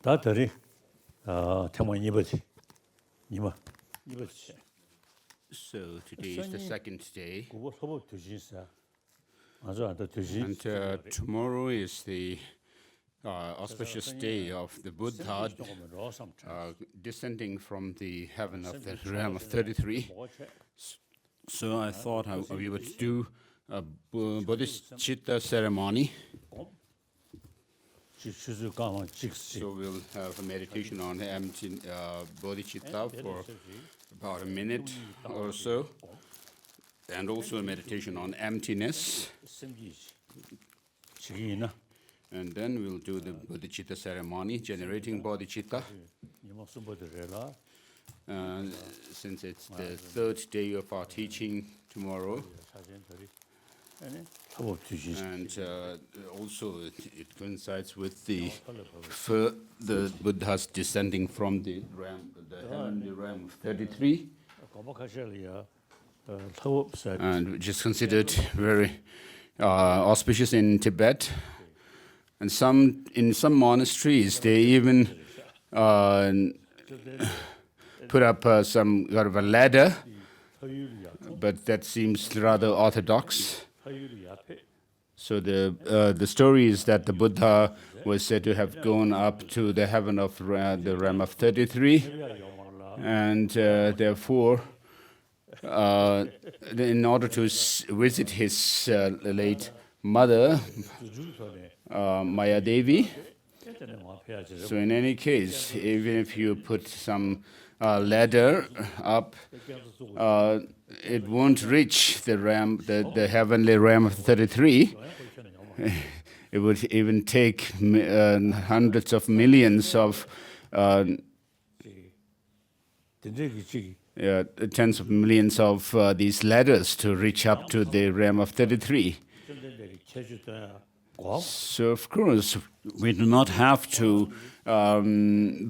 다들이 태만 이버지 이마 이버지 So today is the second day, 그거 서버 두신사 아주 안다 두신 and tomorrow is the auspicious day of the Buddha descending from the heaven of the realm of 33. So I thought we would do a Bodhichitta ceremony. So we'll have a meditation on empty Bodhichitta for about a minute or so, and also a meditation on emptiness. And then we'll do the Bodhichitta ceremony, generating Bodhichitta. Since it's the third day of our teaching tomorrow, and also it coincides with the Buddha's descending from the heavenly realm of 33, and which is considered very auspicious in Tibet. And in some monasteries, they even put up some kind of a ladder, but that seems rather orthodox. So the story is that the Buddha was said to have gone up to the heaven of the realm of 33, and therefore, in order to visit his late mother, Maya Devi. So in any case, even if you put some ladder up, it won't reach the heavenly realm of 33. It would even take hundreds of millions of tens of millions of these ladders to reach up to the realm of 33. So of course, we do not have to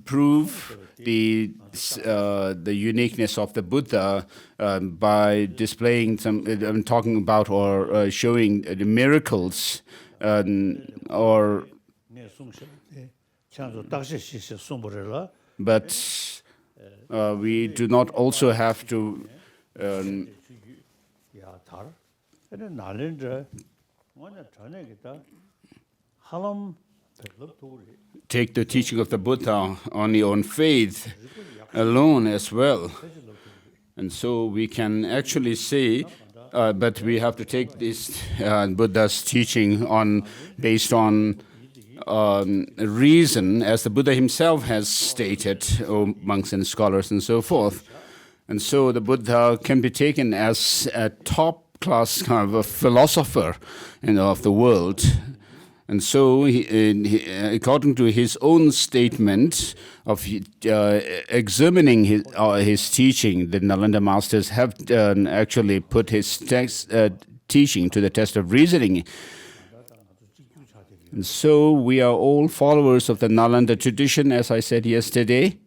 prove the uniqueness of the Buddha by displaying some, talking about or showing the miracles, or. But we do not also have to. Take the teaching of the Buddha only on faith alone as well. And so we can actually say, but we have to take this Buddha's teaching based on reason, as the Buddha himself has stated, monks and scholars and so forth. And so the Buddha can be taken as a top-class kind of a philosopher, of the world. And so, according to his own statement of examining his teaching, the Nalanda masters have actually put his teaching to the test of reasoning. And so, we are all followers of the Nalanda tradition, as I said yesterday.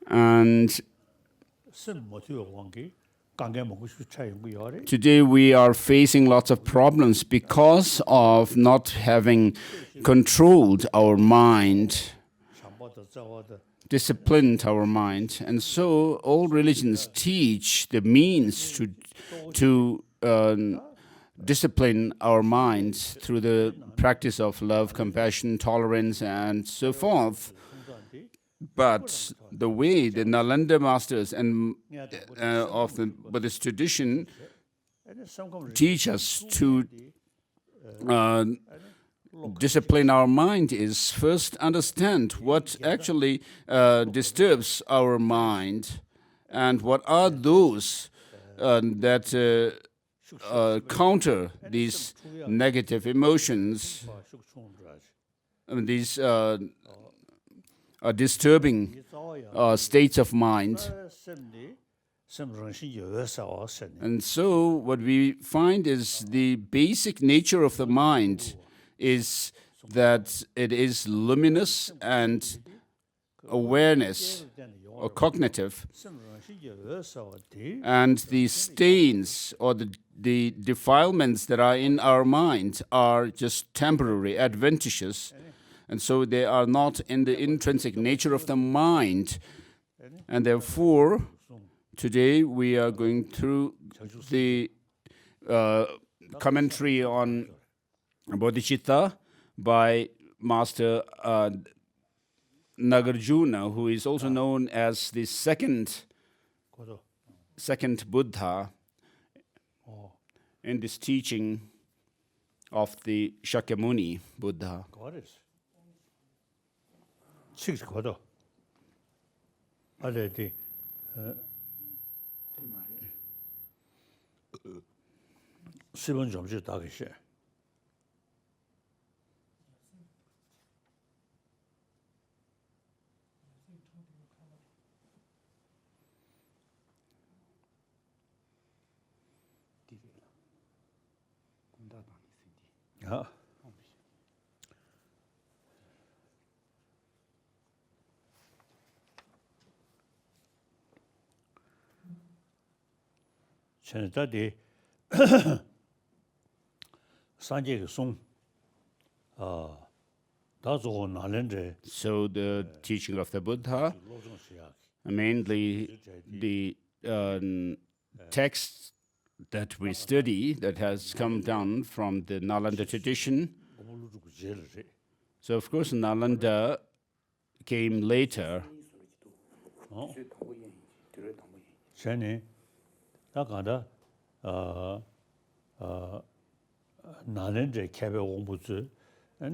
And today we are facing lots of problems because of not having controlled our mind, disciplined our mind. And so all religions teach the means to discipline our minds through the practice of love, compassion, tolerance, and so forth. But the way the Nalanda masters and of the Buddhist tradition teach us to discipline our mind is first understand what actually disturbs our mind, and what are those that counter these negative emotions, these disturbing states of mind. And so what we find is the basic nature of the mind is that it is luminous and awareness or cognitive, and the stains or the defilements that are in our mind are just temporary, adventitious. And so they are not in the intrinsic nature of the mind. And therefore, today we are going through the commentary on Bodhichitta by Master Nagarjuna, who is also known as the second Buddha in this teaching of the Shakyamuni Buddha. So the teaching of the Buddha, mainly the text that we study that has come down from the Nalanda tradition. So of course Nalanda came later.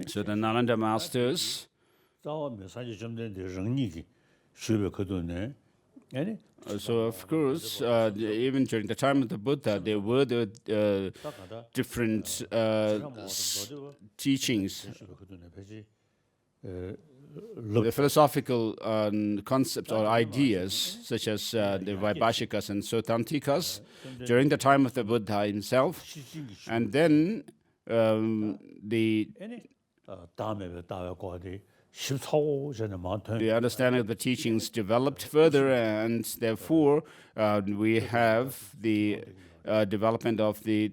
So the Nalanda masters, so of course, even during the time of the Buddha, there were the different teachings, the philosophical concepts or ideas, such as the Vaibhashikas and Sotantikas, during the time of the Buddha himself. And then the understanding of the teachings developed further, and therefore we have the development of the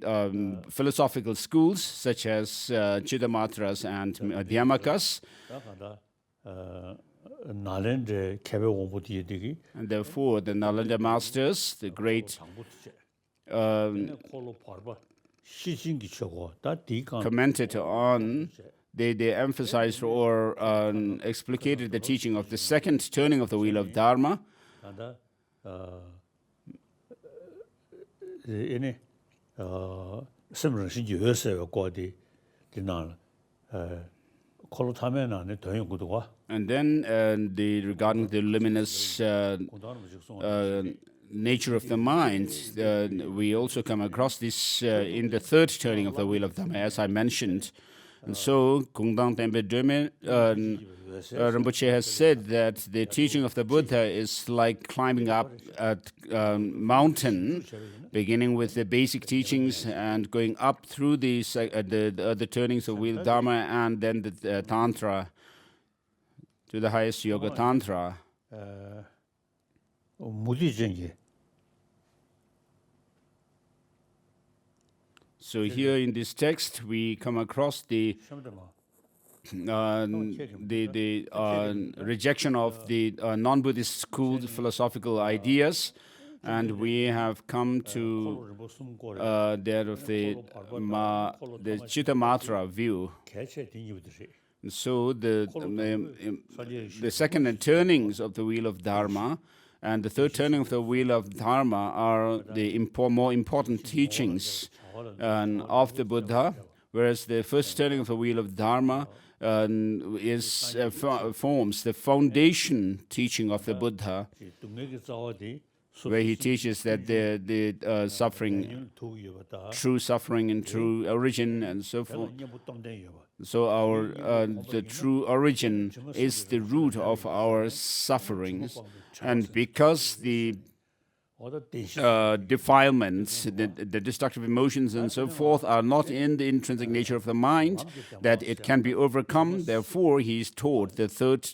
philosophical schools such as Chittamataras and Madhyamakas. And therefore the Nalanda masters, the great commented on, they emphasized or explicated the teaching of the second turning of the wheel of Dharma. And then regarding the luminous nature of the mind, we also come across this in the third turning of the wheel of Dharma, as I mentioned. And so, Kungdang Tempe Döme Rinpoche has said that the teaching of the Buddha is like climbing up a mountain, beginning with the basic teachings and going up through the turnings of wheel Dharma, and then the Tantra, to the highest Yoga Tantra. So here in this text, we come across the rejection of the non-Buddhist school philosophical ideas, and we have come to that of the Chittamatra view. So the second turnings of the wheel of Dharma and the third turning of the wheel of Dharma are the more important teachings of the Buddha, whereas the first turning of the wheel of Dharma forms the foundation teaching of the Buddha, where he teaches that the suffering, true suffering and true origin and so forth. So the true origin is the root of our sufferings, and because the defilements, the destructive emotions and so forth are not in the intrinsic nature of the mind, that it can be overcome. Therefore, he is taught the third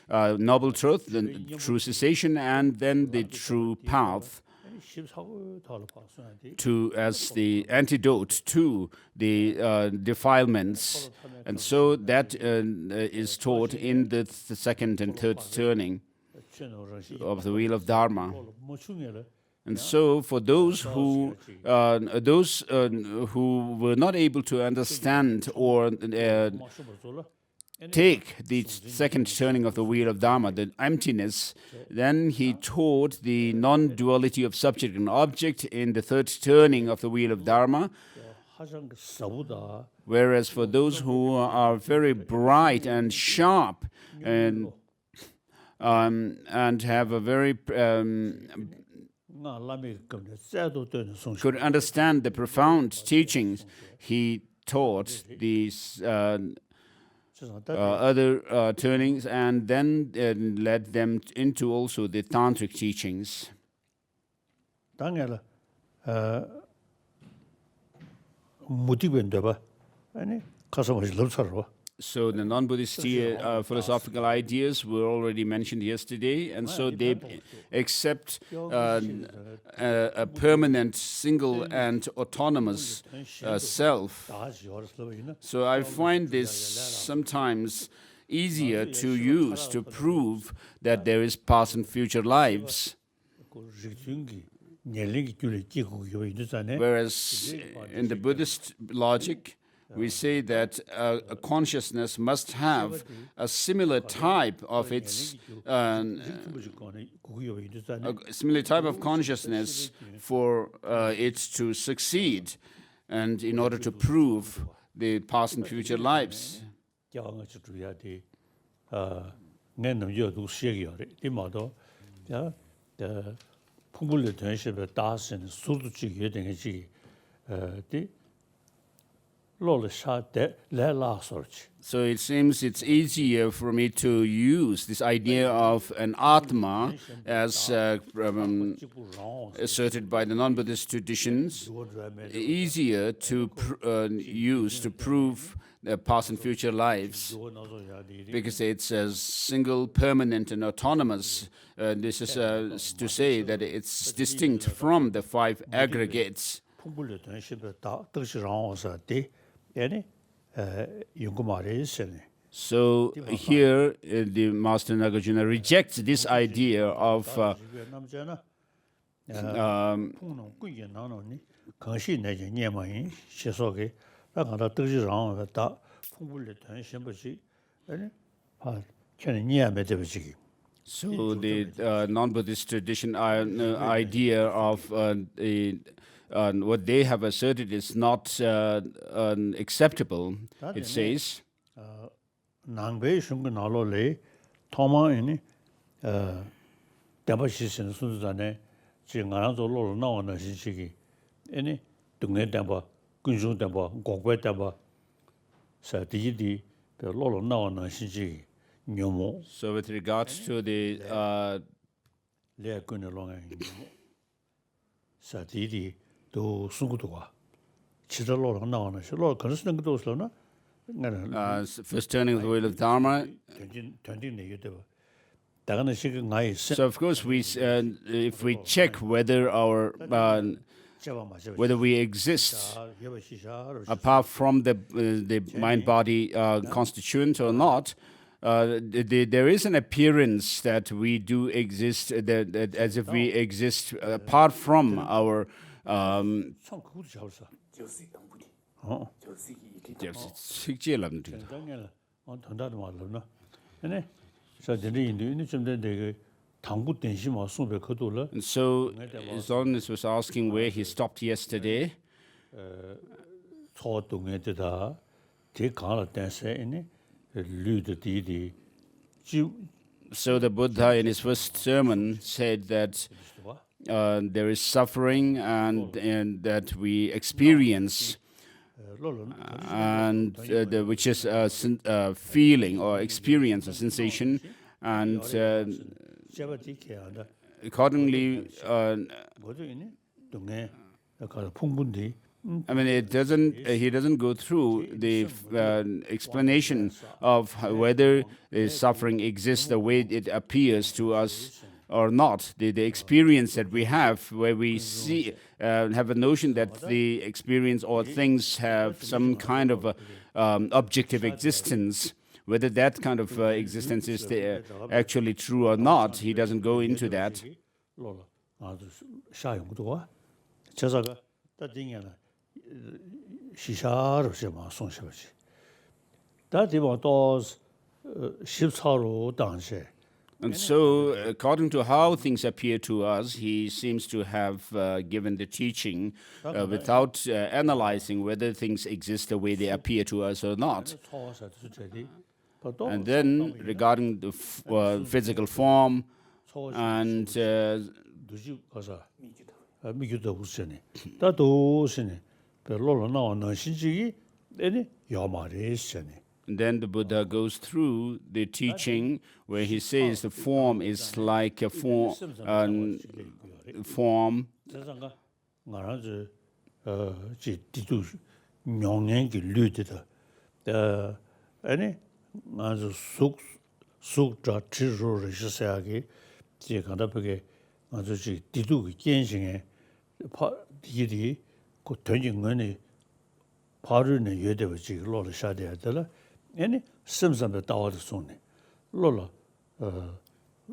noble truth, the true cessation, and then the true path. as the antidote to the defilements, and so that is taught in the second and third turning of the wheel of Dharma. And so, for those who were not able to understand or take the second turning of the wheel of Dharma, the emptiness, then he taught the non-duality of subject and object in the third turning of the wheel of Dharma. Whereas for those who are very bright and sharp and have a very could understand the profound teachings, he taught these other turnings, and then led them into also the tantric teachings. So the non-Buddhist philosophical ideas were already mentioned yesterday, and so they accept a permanent, single and autonomous self. So I find this sometimes easier to use to prove that there is past and future lives. Whereas in the Buddhist logic, we say that a consciousness must have a similar type of its similar type of consciousness for it to succeed, and in order to prove the past and future lives. So it seems it's easier for me to use this idea of an Atma as asserted by the non-Buddhist traditions, easier to use to prove the past and future lives, because it's a single, permanent and autonomous. This is to say that it's distinct from the five aggregates. So here the Master Nagarjuna rejects this idea of so the non-Buddhist tradition idea of what they have asserted is not acceptable. It says, so with regards to the first turning of the wheel of Dharma. So of course if we check whether whether we exist apart from the mind-body constituent or not, there is an appearance that we do exist, that as if we exist apart from our and so His Holiness was asking where he stopped yesterday. So the Buddha in his first sermon said that there is suffering and that we experience, and which is a feeling or experience, a sensation, and accordingly, I mean, he doesn't go through the explanation of whether the suffering exists the way it appears to us or not. The experience that we have, where we see, have a notion that the experience or things have some kind of a, objective existence. Whether that kind of existence is actually true or not, he doesn't go into that. And so, according to how things appear to us, he seems to have given the teaching without analyzing whether things exist the way they appear to us or not. And then, regarding the physical form and then the Buddha goes through the teaching where he says the form is like a form.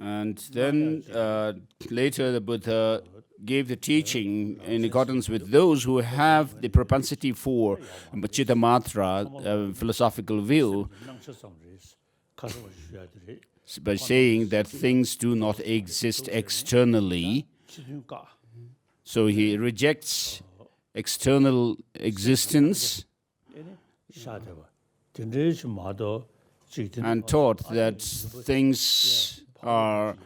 And then later the Buddha gave the teaching in accordance with those who have the propensity for Chitta Matra, philosophical view, by saying that things do not exist externally. So he rejects external existence and taught that things are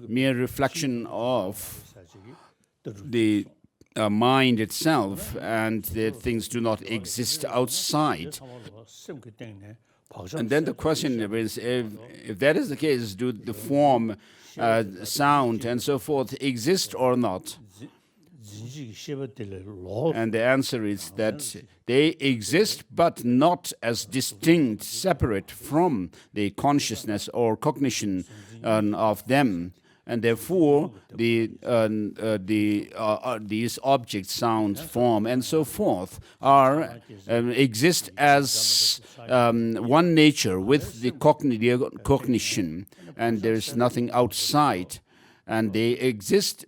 mere reflection of the mind itself, and that things do not exist outside. And then the question is, if that is the case, do the form, sound, and so forth exist or not? And the answer is that they exist, but not as distinct, separate from the consciousness or cognition of them. And therefore, these objects, sound, form, and so forth, are exist as one nature with the cognition, and there is nothing outside. And they exist.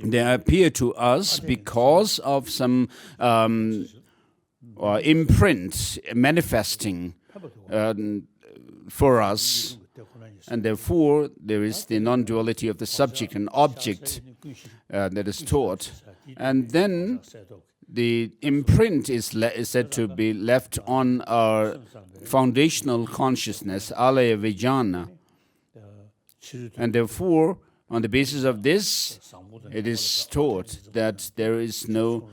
They appear to us because of some imprint manifesting for us, and therefore there is the non-duality of the subject and object that is taught. And then the imprint is said to be left on our foundational consciousness, alaya vijnana, and therefore on the basis of this, it is taught that there is no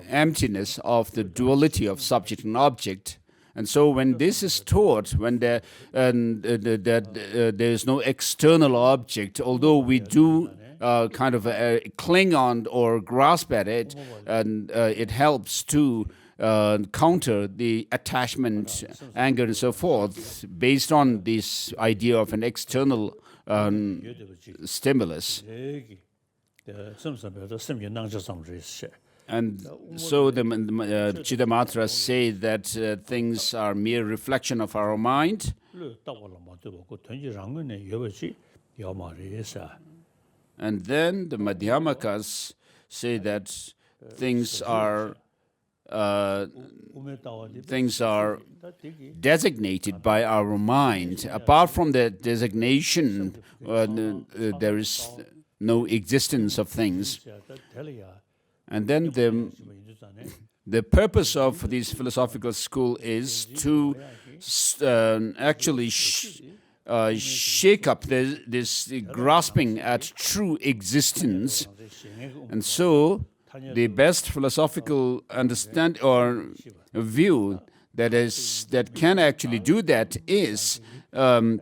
emptiness of the duality of subject and object. And so when this is taught, when there is no external object, although we do kind of cling on or grasp at it, and it helps to counter the attachment, anger, and so forth, based on this idea of an external stimulus. And so the Chitta Matras say that things are mere reflection of our mind. And then the Madhyamakas say that things are designated by our mind. Apart from the designation, there is no existence of things. And then the purpose of this philosophical school is to actually shake up this grasping at true existence. And so the best philosophical understand or view that can actually do that is the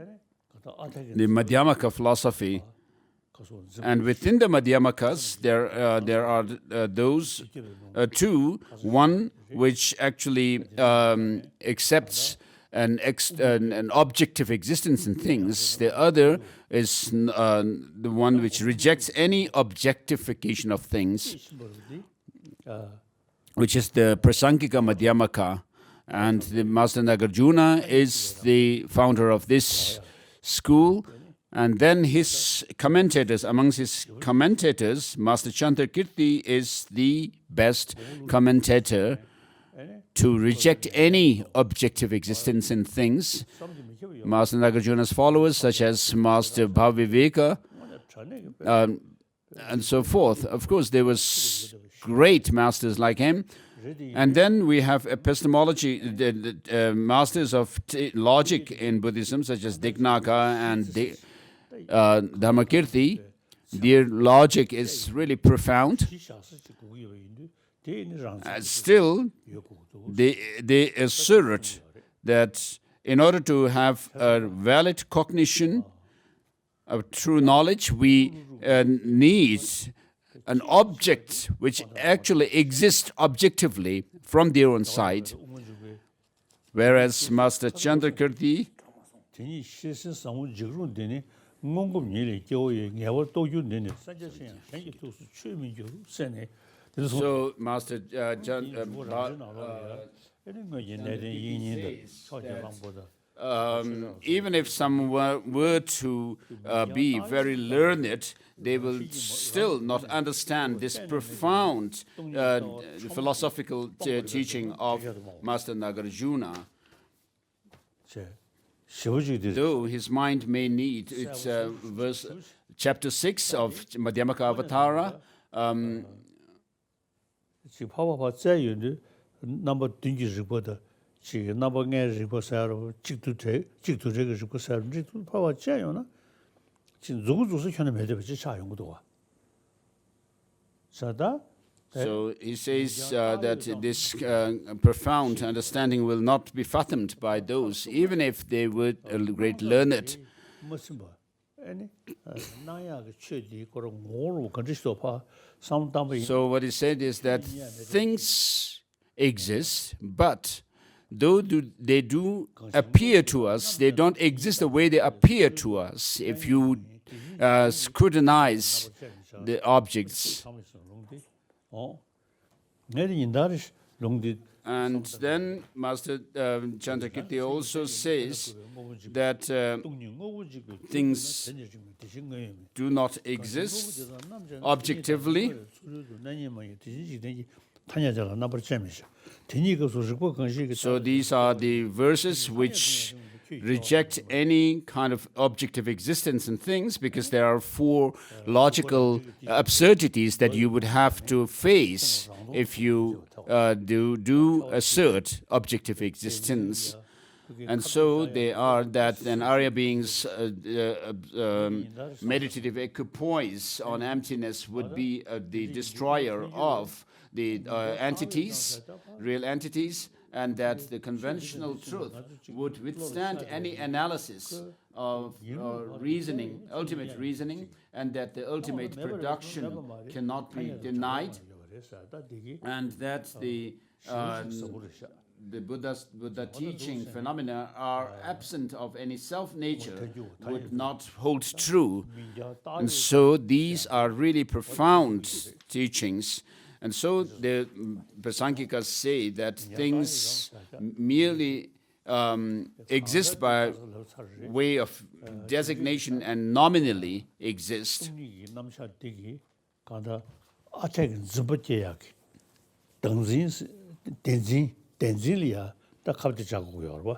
Madhyamaka philosophy. And within the Madhyamakas, there are those two. One which actually accepts an objective existence in things. The other is the one which rejects any objectification of things, which is the Prasangika Madhyamaka. And the Master Nagarjuna is the founder of this school. And then his commentators, amongst his commentators, Master Chandrakirti is the best commentator to reject any objective existence in things. Master Nagarjuna's followers, such as Master Bhaviveka, and so forth. Of course, there was great masters like him. And then we have epistemology, the masters of logic in Buddhism, such as Dignaka and Dharmakirti. Their logic is really profound. Still, they assert that in order to have a valid cognition of true knowledge, we need an object which actually exists objectively from their own side. Whereas Master Chandrakirti so Master even if someone were to be very learned, they will still not understand this profound philosophical teaching of Master Nagarjuna. Though his mind may need, it's verse chapter 6 of Madhyamaka Avatara. So he says that this profound understanding will not be fathomed by those, even if they were a great learned. So what he said is that things exist, but though they do appear to us, they don't exist the way they appear to us. If you scrutinize the objects. And then Master Chandrakirti also says that things do not exist objectively. So these are the verses which reject any kind of objective existence in things, because there are 4 logical absurdities that you would have to face if you do assert objective existence. And so they are that an Arya being's meditative equipoise on emptiness would be the destroyer of the entities, real entities, and that the conventional truth would withstand any analysis of reasoning, ultimate reasoning, and that the ultimate production cannot be denied, and that the Buddha teaching phenomena are absent of any self-nature, would not hold true. And so these are really profound teachings. And so the Prasangikas say that things merely exist by way of designation and nominally exist.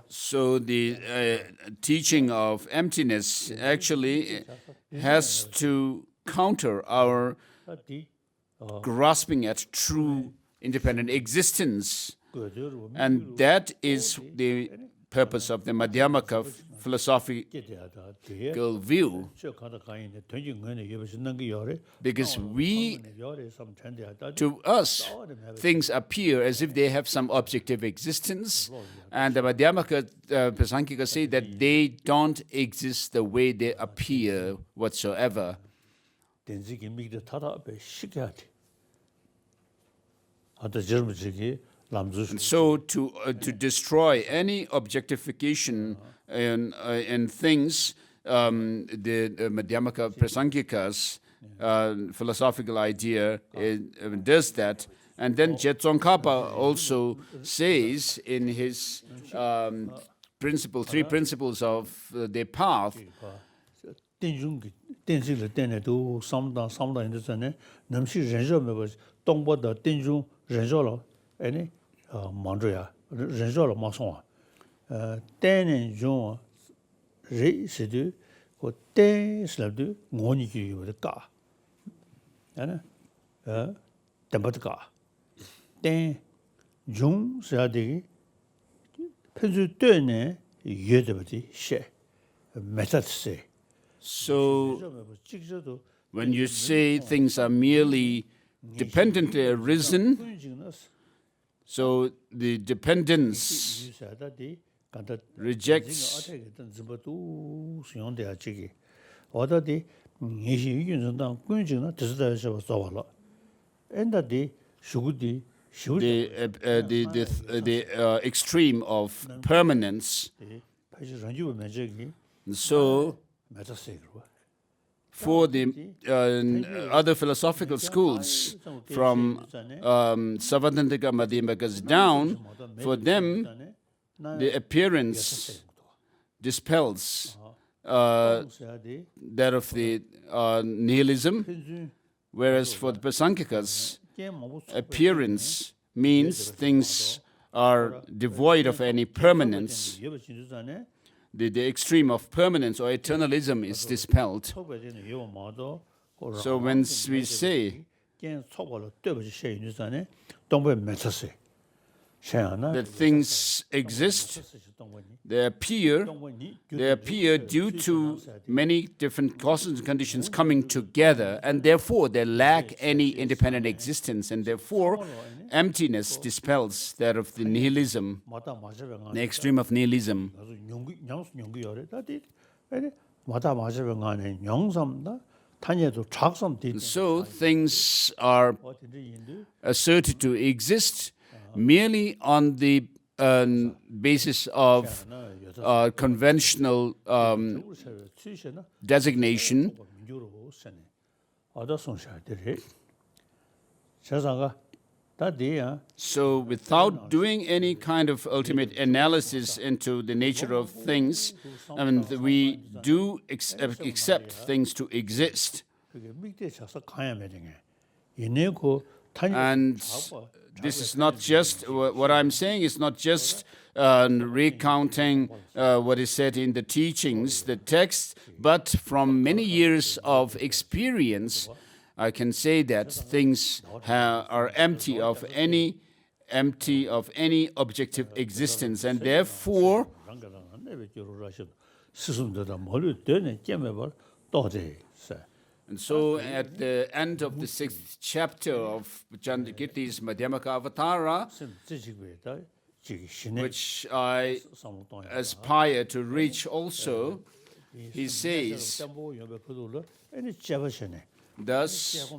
So the teaching of emptiness actually has to counter our grasping at true independent existence. And that is the purpose of the Madhyamaka philosophical view. Because to us, things appear as if they have some objective existence, and the Madhyamaka Prasangikas say that they don't exist the way they appear whatsoever. And so to destroy any objectification in things, the Madhyamaka Prasangika's philosophical idea does that. And then Jetsong Kappa also says in his three principles of the path, so when you say things are merely dependently arisen, so the dependence rejects the extreme of permanence. So for the other philosophical schools from Savatandika Madhyamakas down, for them the appearance dispels that of the nihilism, whereas for the Prasankikas, appearance means things are devoid of any permanence. The extreme of permanence or eternalism is dispelled. So when we say that things exist, they appear due to many different causes and conditions coming together, and therefore they lack any independent existence, and therefore emptiness dispels that of the nihilism, the extreme of nihilism. And so things are asserted to exist merely on the basis of conventional designation. So without doing any kind of ultimate analysis into the nature of things, I mean, we do accept things to exist. And this is not just, what I'm saying is not just recounting what is said in the teachings, the text, but from many years of experience, I can say that things are empty of any objective existence, and therefore and so at the end of the 6th chapter of Chandrakirti's Madhyamaka Avatara, which I aspire to reach also, he says, thus,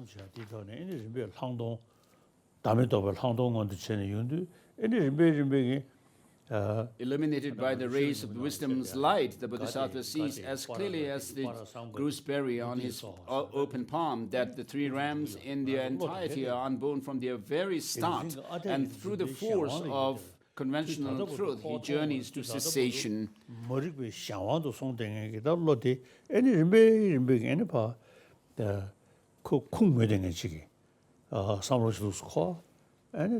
illuminated by the rays of the wisdom's light, the Bodhisattva sees as clearly as the gooseberry on his open palm that the three rams in their entirety are unborn from their very start, and through the force of conventional truth, he journeys to cessation.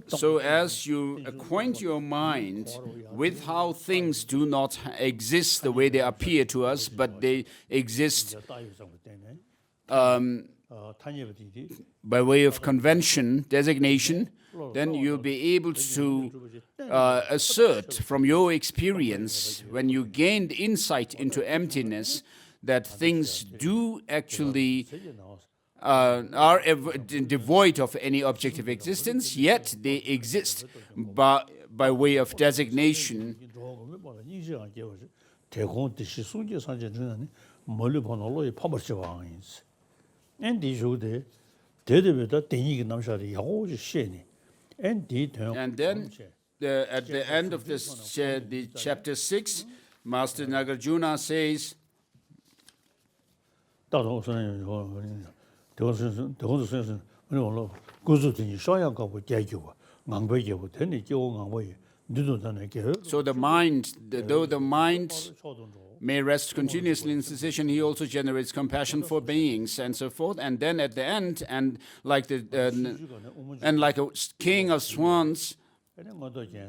So as you acquaint your mind with how things do not exist the way they appear to us, but they exist by way of convention, designation, then you'll be able to assert from your experience, when you gained insight into emptiness, that things do actually are devoid of any objective existence, yet they exist by way of designation. And then at the end of this, the chapter 6, Master Nagarjuna says, so the mind, though the mind may rest continuously in cessation, he also generates compassion for beings and so forth. And then at the end, and like a king of swans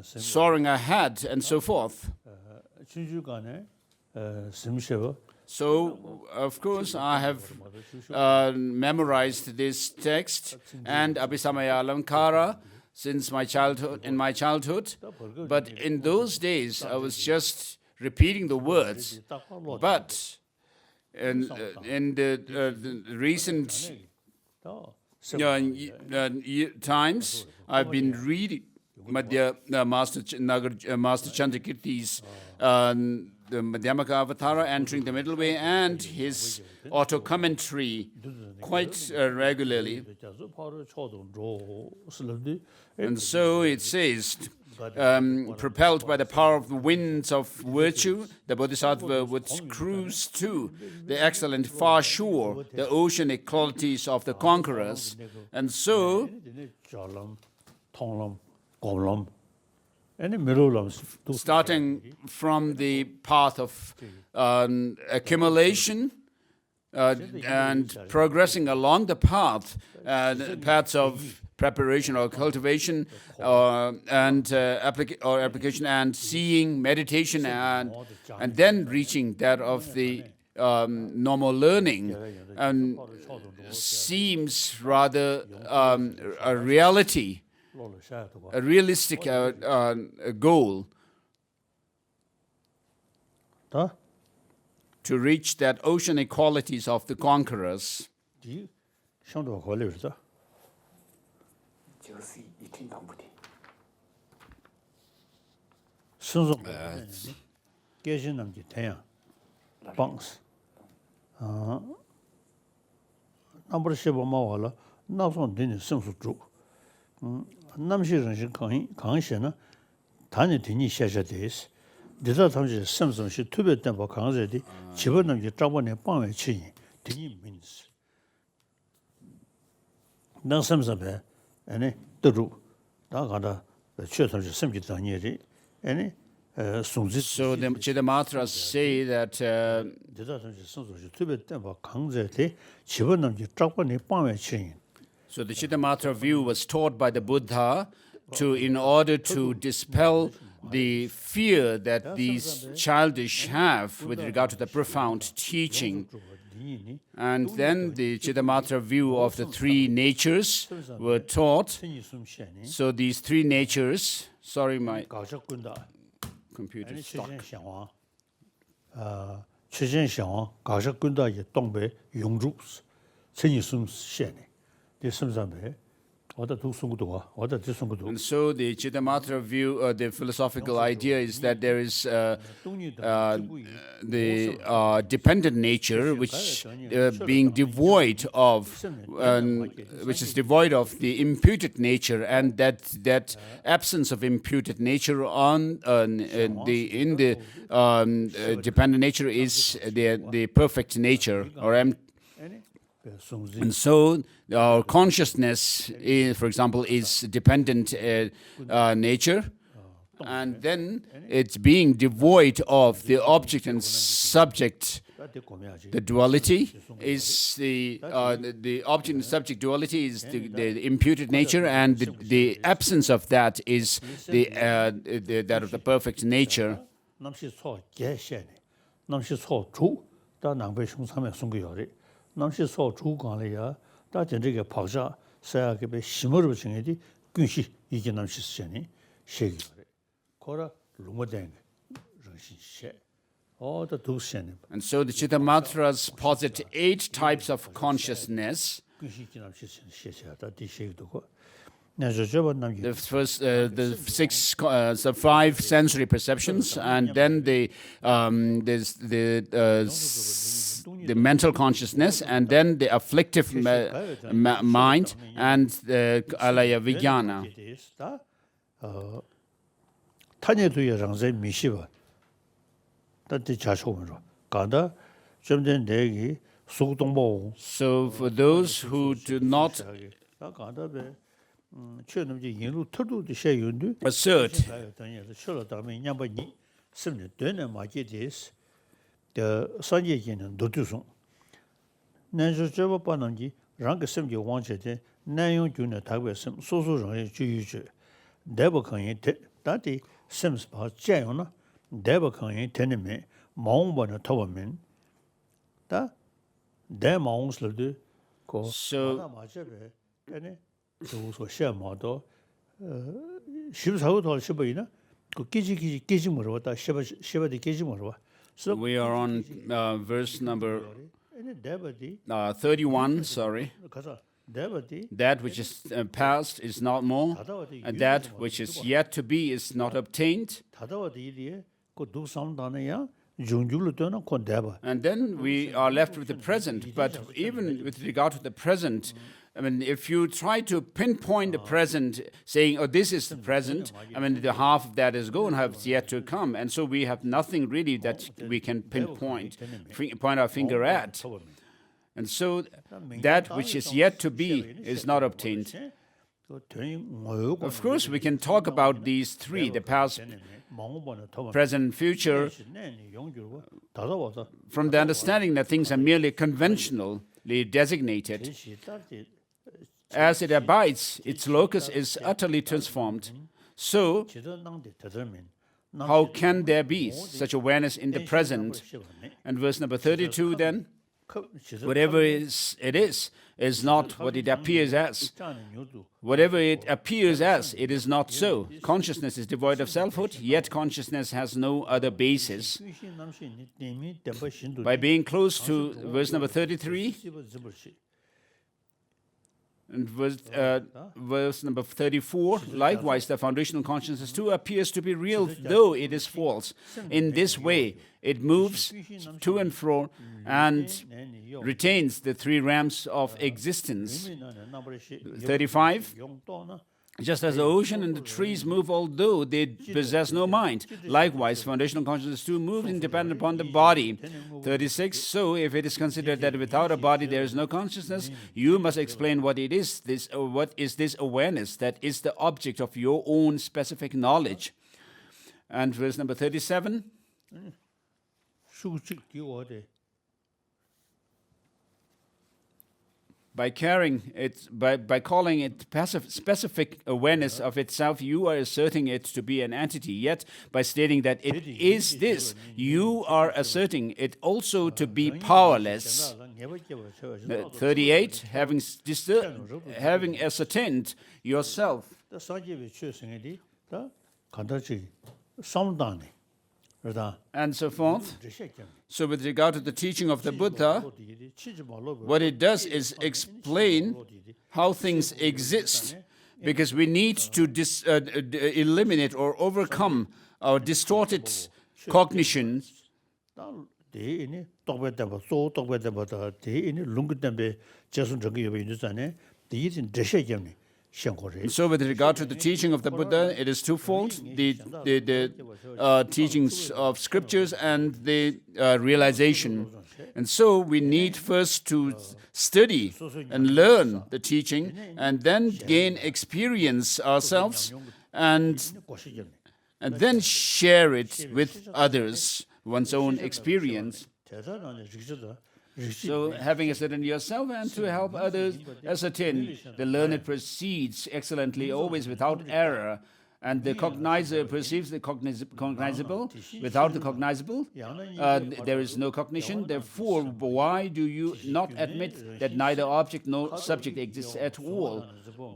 soaring ahead and so forth. So, of course, I have memorized this text and Abhisamaya Alankara since my childhood. But in those days, I was just repeating the words. But in the recent times, I've been reading Master Chandrakirti's the Madhyamaka Avatara, Entering the Middle Way, and his auto-commentary quite regularly. And so it says, propelled by the power of the winds of virtue, the Bodhisattva would cruise to the excellent far shore, the oceanic qualities of the conquerors. And so, starting from the path of accumulation and progressing along the paths of preparation or cultivation and application and seeing, meditation, and then reaching that of the normal learning, and seems rather a reality. A realistic goal to reach that oceanic qualities of the conquerors. 남시 정신 강시는 단위 되니 샤샤데스 대자 탐지 삼성시 투베 tempo 강제디 집어넣기 잡아내 방외 치니 되니 민스 난 삼삼배 아니 뜨루 나가다 최선을 섬기다니리 아니 So the Chittamantras say that so the Chittamatra view was taught by the Buddha in order to dispel the fear that these childish have with regard to the profound teaching. And then the Chittamatra view of the three natures were taught. So these three natures, sorry, my computer stopped. And so the Chittamatra view, the philosophical idea is that there is the dependent nature, which being devoid of, which is devoid of the imputed nature, and that absence of imputed nature in the dependent nature is the perfect nature, or and so our consciousness, for example, is dependent nature, and then it's being devoid of the object and subject. The duality is the object and subject duality is the imputed nature, and the absence of that is that of the perfect nature. 남시 소 주관이야 다전적에 박사 사야게 심으로 정해디 군시 이게 남시 시전이 시기 거라 루모된 정신시 어더 두시네. And so the Chittamantras posit 8 types of consciousness. The first, the five sensory perceptions, and then there's the mental consciousness, and then the afflictive mind, and the alaya vijnana. 타녀도의 장세 미시바 따뜻 자ሾ원으로 가다 점점 내기 수동보. So for those who do not 가다베 최놈지 인루 터도도 셔윤도 assert 셔로다면 냠바니 심네 되는 마게데스 더 선제기는 도두송 내저 저거 빠는지 랑게 심지 왕체데 내용 중에 다베심 소소정의 주의주 내버컨이 다디 심스 바 제요나 내버컨이 되는데 마음번에 터보면 다 대마음스르도 고 맞아베 근데 저서 시험도 십사고도 십이나 그 끼지 물어봤다 십아디 끼지 물어봐. So we are on verse number 31, sorry. That which is past is not more, and that which is yet to be is not obtained. And then we are left with the present. But even with regard to the present, I mean, if you try to pinpoint the present, saying, oh, this is the present, I mean, the half of that is gone, has yet to come. And so we have nothing really that we can pinpoint, point our finger at. And so that which is yet to be is not obtained. Of course, we can talk about these three, the past, present, future, from the understanding that things are merely conventionally designated. As it abides, its locus is utterly transformed. So, how can there be such awareness in the present? And verse number 32 then, whatever it is not what it appears as. Whatever it appears as, it is not so. Consciousness is devoid of selfhood, yet consciousness has no other basis. By being close to verse number 33, and verse number 34, likewise, the foundational consciousness too appears to be real, though it is false. In this way, it moves to and fro and retains the three realms of existence. 35, just as the ocean and the trees move, although they possess no mind. Likewise, foundational consciousness too moves independent upon the body. 36, so if it is considered that without a body there is no consciousness, you must explain what it is. What is this awareness that is the object of your own specific knowledge? And verse number 37. By calling it specific awareness of itself, you are asserting it to be an entity. Yet, by stating that it is this, you are asserting it also to be powerless. 38, having ascertained yourself. And so forth. So with regard to the teaching of the Buddha, what it does is explain how things exist, because we need to eliminate or overcome our distorted cognition. So with regard to the teaching of the Buddha, it is twofold, the teachings of scriptures and the realization. And so we need first to study and learn the teaching and then gain experience ourselves and then share it with others, one's own experience. So, having ascertained yourself and to help others ascertain, the learned proceeds excellently, always without error, and the cognizer perceives the cognizable. Without the cognizable, there is no cognition. Therefore, why do you not admit that neither object nor subject exists at all?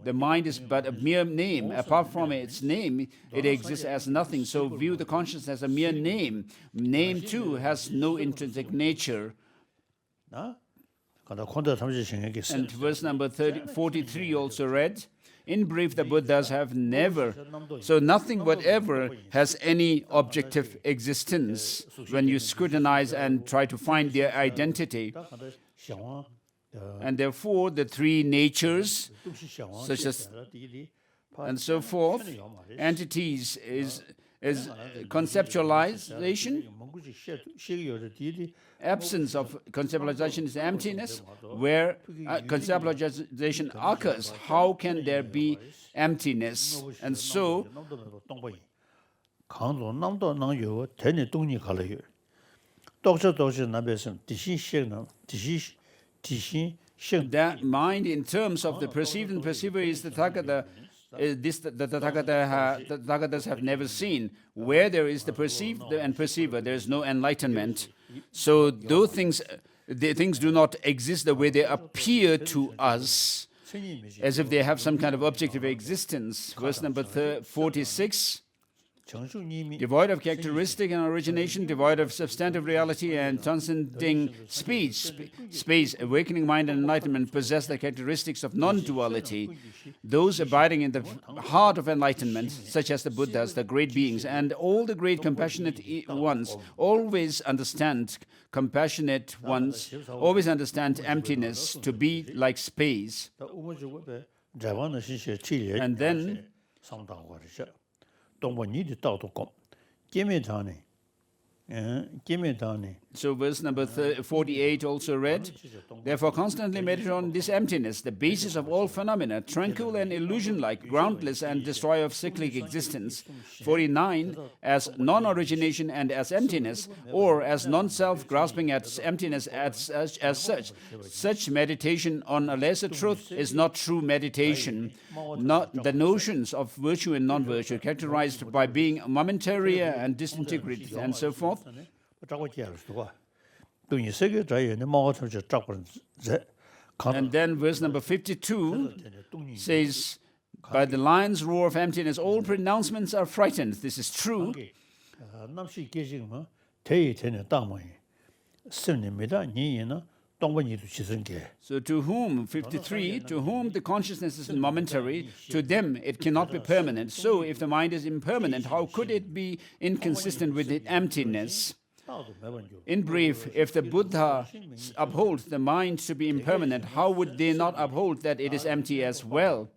The mind is but a mere name. Apart from its name, it exists as nothing. So, view the consciousness as a mere name. Name, too, has no intrinsic nature. And verse number 43 also read, In brief, the Buddhas have never, so nothing whatever has any objective existence when you scrutinize and try to find their identity. And therefore, the three natures, such as and so forth, entities is conceptualization. Absence of conceptualization is emptiness. Where conceptualization occurs, how can there be emptiness? And so, that mind in terms of the perceived and perceiver is the Tathagata. The Tathagatas have never seen. Where there is the perceived and perceiver, there is no enlightenment. So those things, the things do not exist the way they appear to us, as if they have some kind of objective existence. Verse number 46. Devoid of characteristic and origination, devoid of substantive reality and transcending space, awakening mind and enlightenment possess the characteristics of non-duality. Those abiding in the heart of enlightenment, such as the Buddhas, the great beings, and all the great compassionate ones, always understand emptiness to be like space. And then so verse number 48 also read, therefore constantly meditate on this emptiness, the basis of all phenomena, tranquil and illusion-like, groundless and destroyer of cyclic existence. 49, as non-origination and as emptiness, or as non-self grasping at emptiness as such. Such meditation on a lesser truth is not true meditation. Not the notions of virtue and non-virtue, characterized by being momentary and disintegrated and so forth. And then verse number 52 says, by the lion's roar of emptiness, all pronouncements are frightened. This is true. So to whom, 53, to whom the consciousness is momentary, to them it cannot be permanent. So if the mind is impermanent, how could it be inconsistent with its emptiness? In brief, if the Buddha upholds the mind to be impermanent, how would they not uphold that it is empty as well?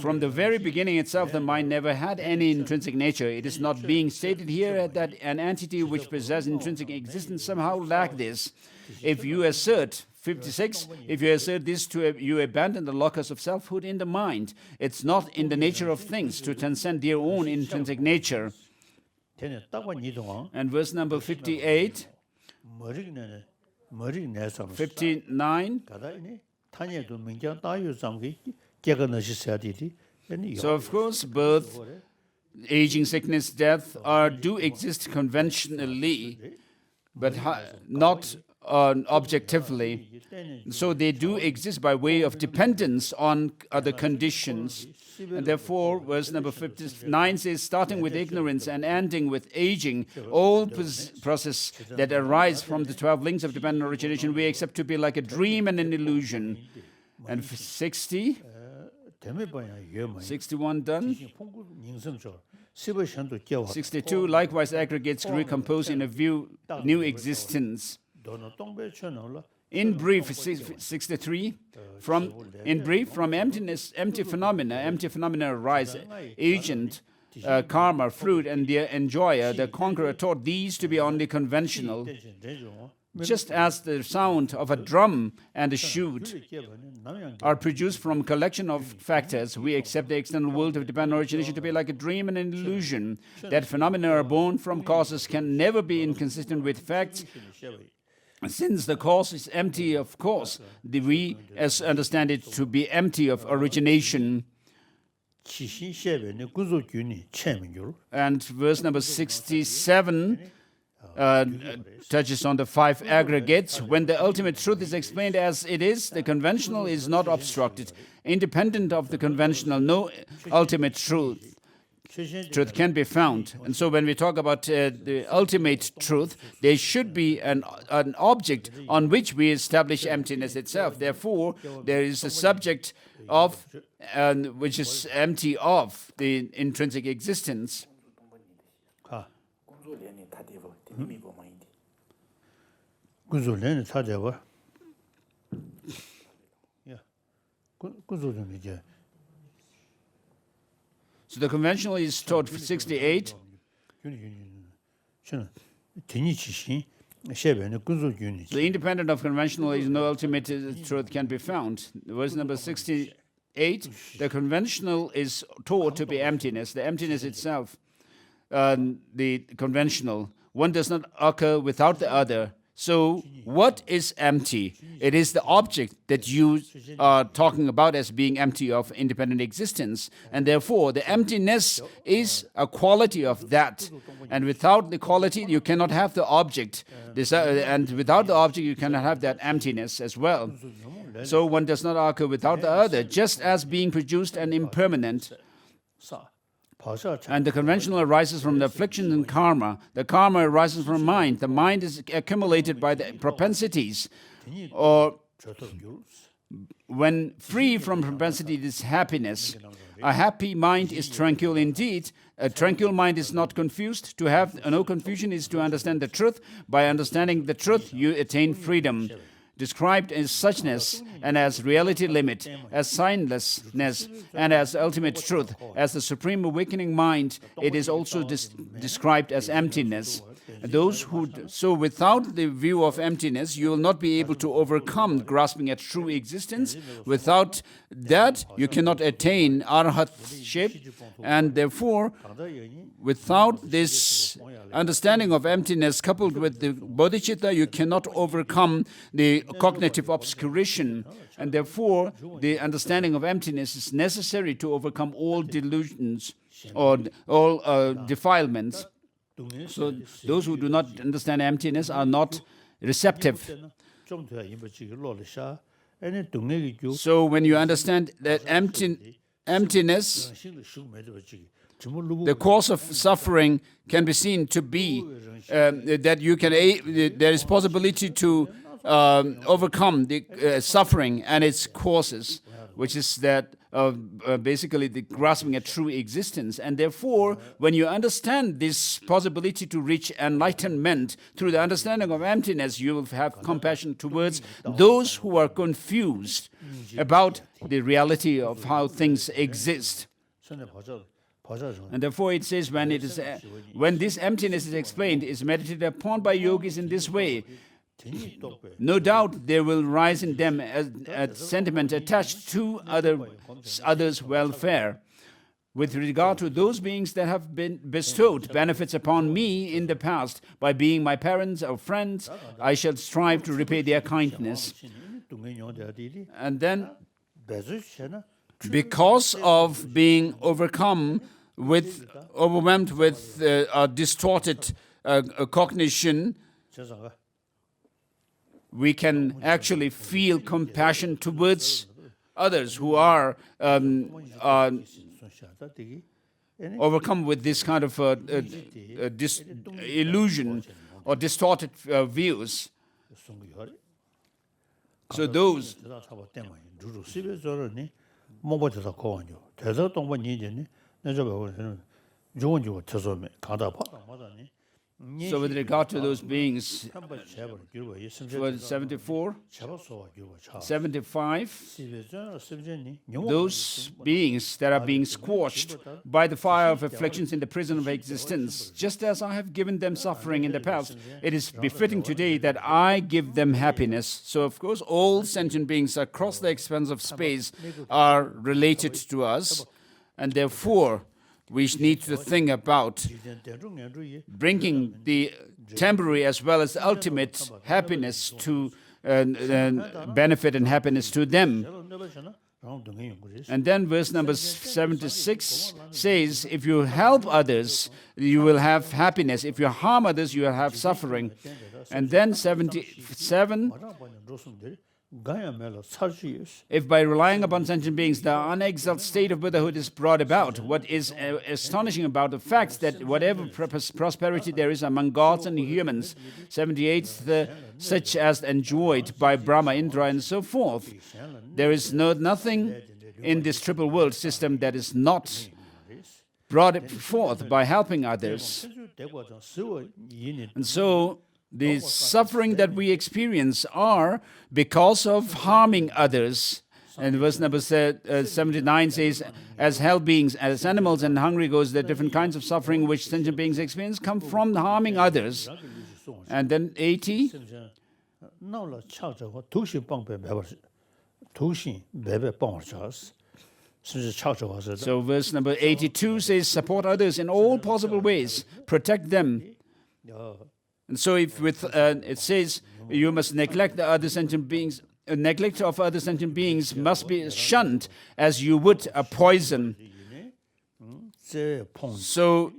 From the very beginning itself, the mind never had any intrinsic nature. It is not being stated here that an entity which possesses intrinsic existence somehow lacked this. If you assert, 56, if you assert this, you abandon the locus of selfhood in the mind. It's not in the nature of things to transcend their own intrinsic nature. And verse number 58, 59, so of course birth, aging, sickness, death do exist conventionally, but not objectively. So they do exist by way of dependence on other conditions. And therefore, verse number 59 says, starting with ignorance and ending with aging, all process that arise from the 12 links of dependent origination we accept to be like a dream and an illusion. And 60, 61 done. 62, likewise aggregates recompose in a new existence. In brief, 63, from emptiness, empty phenomena arise, agent, karma, fruit, and their enjoyer, the conqueror, taught these to be only conventional. Just as the sound of a drum and a shoot are produced from a collection of factors, we accept the external world of dependent origination to be like a dream and an illusion. That phenomena are born from causes can never be inconsistent with facts. Since the cause is empty of cause, we understand it to be empty of origination. And verse number 67 touches on the 5 aggregates. When the ultimate truth is explained as it is, the conventional is not obstructed. Independent of the conventional, no ultimate truth. truth can be found. And so when we talk about the ultimate truth, there should be an object on which we establish emptiness itself. Therefore, there is a subject of which is empty of the intrinsic existence. So the conventional is taught for 68. The independent of conventional is no ultimate truth can be found. Verse number 68, the conventional is taught to be emptiness, the emptiness itself, the conventional. One does not occur without the other. So what is empty? It is the object that you are talking about as being empty of independent existence. And therefore, the emptiness is a quality of that. And without the quality, you cannot have the object. And without the object, you cannot have that emptiness as well. So one does not occur without the other, just as being produced and impermanent. And the conventional arises from the afflictions and karma. The karma arises from mind. The mind is accumulated by the propensities. Or when free from propensity is happiness. A happy mind is tranquil indeed. A tranquil mind is not confused. To have no confusion is to understand the truth. By understanding the truth, you attain freedom. Described as suchness and as reality limit, as signlessness and as ultimate truth, as the supreme awakening mind, it is also described as emptiness. So without the view of emptiness, you will not be able to overcome grasping at true existence. Without that, you cannot attain arhatship, and therefore, without this understanding of emptiness coupled with the bodhicitta, you cannot overcome the cognitive obscuration, and therefore, the understanding of emptiness is necessary to overcome all delusions or all defilements. So those who do not understand emptiness are not receptive. So when you understand that emptiness, the cause of suffering can be seen to be that you can there is possibility to overcome the suffering and its causes, which is that basically the grasping at true existence. And therefore, when you understand this possibility to reach enlightenment through the understanding of emptiness, you will have compassion towards those who are confused about the reality of how things exist. And therefore it says when this emptiness is explained, is meditated upon by yogis in this way, no doubt there will rise in them a sentiment attached to others' welfare. With regard to those beings that have been bestowed benefits upon me in the past by being my parents or friends, I shall strive to repay their kindness. And then, because of being overwhelmed with a distorted cognition, we can actually feel compassion towards others who are overcome with this kind of illusion or distorted views. So those So with regard to those beings, 74, 75, those beings that are being scorched by the fire of afflictions in the prison of existence, just as I have given them suffering in the past, it is befitting today that I give them happiness. So of course, all sentient beings across the expanse of space are related to us, and therefore, we need to think about bringing the temporary as well as ultimate happiness to benefit and happiness to them. And then verse number 76 says, if you help others, you will have happiness. If you harm others, you will have suffering. And then 77, If by relying upon sentient beings the unexalted state of Buddhahood is brought about, what is astonishing about the fact that whatever prosperity there is among gods and humans, 78th such as enjoyed by Brahma, Indra, and so forth, there is nothing in this triple world system that is not brought forth by helping others. And so the suffering that we experience are because of harming others. And verse number 79 says, as hell beings, as animals and hungry ghosts, the different kinds of suffering which sentient beings experience come from harming others. And then 80. So verse number 82 says, support others in all possible ways, protect them. And so if it says you must neglect the other sentient beings, neglect of other sentient beings must be shunned as you would a poison. So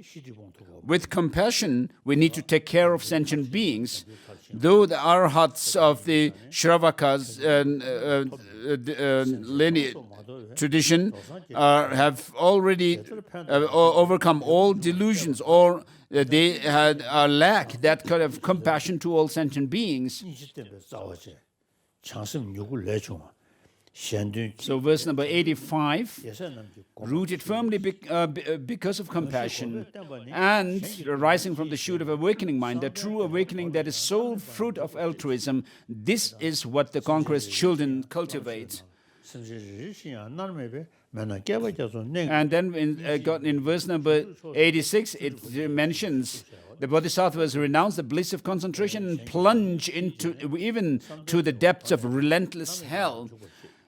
with compassion, we need to take care of sentient beings. Though the arhats of the Shravakas lineage tradition have already overcome all delusions, or they had lack that kind of compassion to all sentient beings. So verse number 85, rooted firmly because of compassion and rising from the shoot of awakening mind, the true awakening that is sole fruit of altruism, this is what the conqueror's children cultivate. And then in verse number 86, it mentions the Bodhisattvas renounce the bliss of concentration and plunge into even to the depths of relentless hell.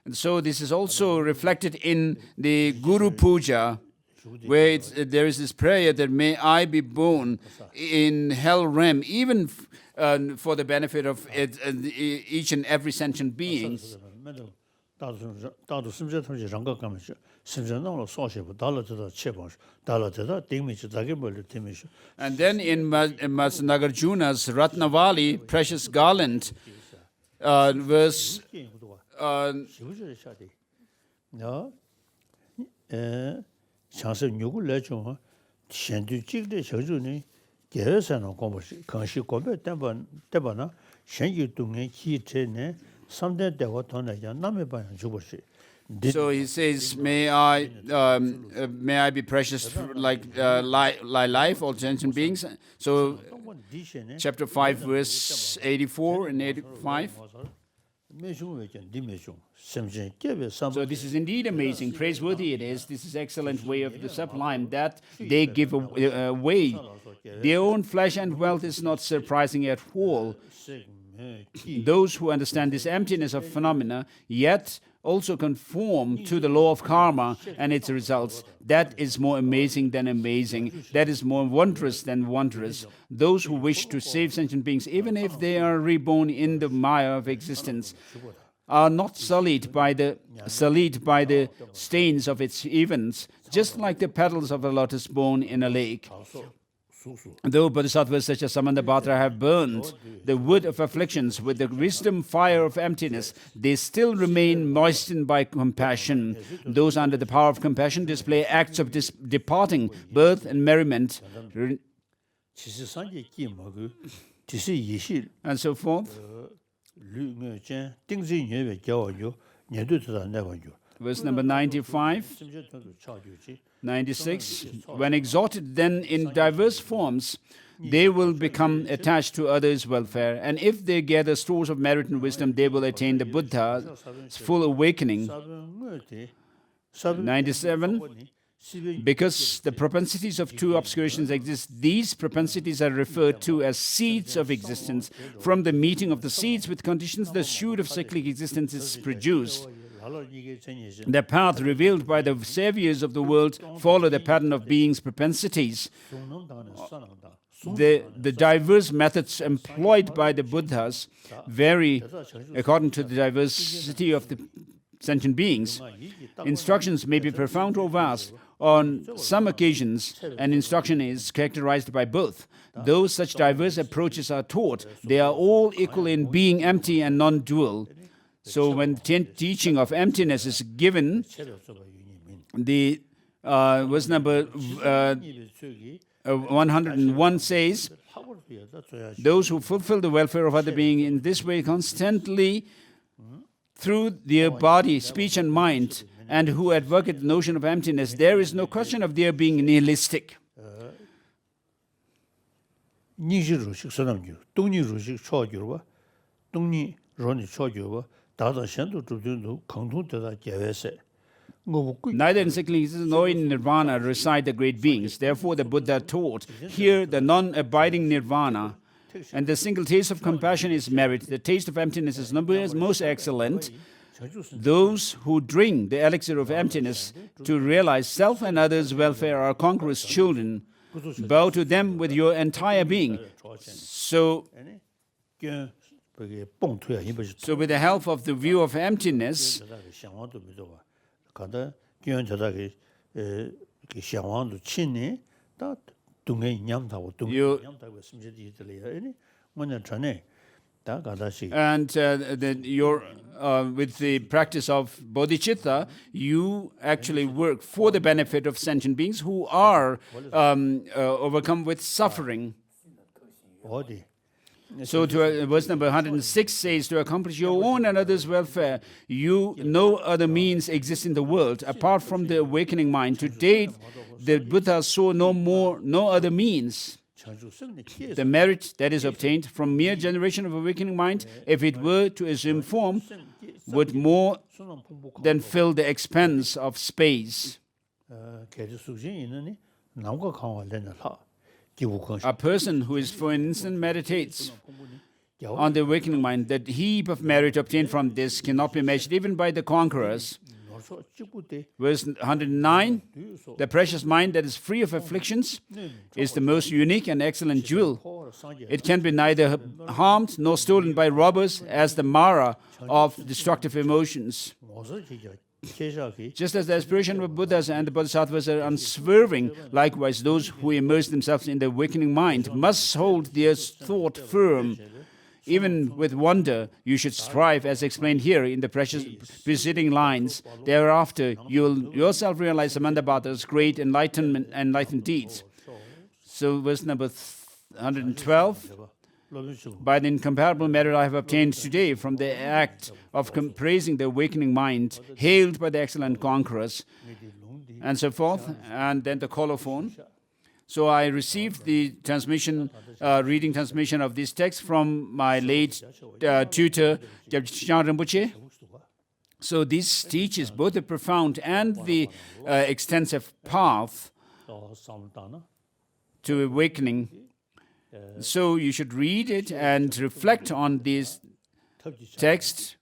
And so this is also reflected in the Guru Puja, where there is this prayer that may I be born in hell realm, even for the benefit of each and every sentient being. And then in Nagarjuna's Ratnavali, Precious Garland, verse so he says, may I be precious like life, all sentient beings. So chapter 5, verse 84 and 85. So this is indeed amazing, praiseworthy it is. This is excellent way of the sublime, that they give away. Their own flesh and wealth is not surprising at all. Those who understand this emptiness of phenomena, yet also conform to the law of karma and its results, that is more amazing than amazing. That is more wondrous than wondrous. Those who wish to save sentient beings, even if they are reborn in the mire of existence, are not sullied by the stains of its events, just like the petals of a lotus born in a lake. Though bodhisattvas such as Samandabhadra have burned the wood of afflictions with the wisdom fire of emptiness, they still remain moistened by compassion. Those under the power of compassion display acts of departing, birth and merriment, and so forth. Verse number 95, 96. When exhorted then in diverse forms, they will become attached to others' welfare. And if they gather stores of merit and wisdom, they will attain the Buddha's full awakening. 97. Because the propensities of two obscurations exist, these propensities are referred to as seeds of existence. From the meeting of the seeds with conditions, the shoot of cyclic existence is produced. The path revealed by the saviors of the world follow the pattern of beings' propensities. The diverse methods employed by the Buddhas vary according to the diversity of the sentient beings. Instructions may be profound or vast. On some occasions, an instruction is characterized by both. Though such diverse approaches are taught, they are all equal in being empty and non-dual. So when the teaching of emptiness is given, the verse number 101 says, those who fulfill the welfare of other beings in this way constantly through their body, speech, and mind, and who advocate the notion of emptiness, there is no question of their being nihilistic. Neither in secularism nor in nirvana reside the great beings. Therefore, the Buddha taught, here the non-abiding nirvana, and the single taste of compassion is merit. The taste of emptiness is most excellent. Those who drink the elixir of emptiness to realize self and others' welfare are conquerors' children. Bow to them with your entire being. So with the help of the view of emptiness, and with the practice of bodhicitta, you actually work for the benefit of sentient beings who are overcome with suffering. So verse number 106 says, to accomplish your own and others' welfare, no other means exist in the world apart from the awakening mind. To date, the Buddha saw no other means. The merit that is obtained from mere generation of awakening mind, if it were to assume form, would more than fill the expanse of space. A person who is, for an instant, meditates on the awakening mind, the heap of merit obtained from this cannot be measured even by the conquerors. Verse 109, the precious mind that is free of afflictions is the most unique and excellent jewel. It can be neither harmed nor stolen by robbers as the Mara of destructive emotions. Just as the aspiration of Buddhas and the Bodhisattvas are unswerving, likewise those who immerse themselves in the awakening mind must hold their thought firm. Even with wonder, you should strive, as explained here in the precious preceding lines. Thereafter, you will yourself realize Samandabhata's great enlightened deeds. So verse number 112, by the incomparable merit I have obtained today from the act of praising the awakening mind, hailed by the excellent conquerors, and so forth, and then the colophon. So I received the transmission, reading transmission of this text from my late tutor, Gyabchen Rinpoche. So this teaches both the profound and the extensive path to awakening. So you should read it and reflect on this text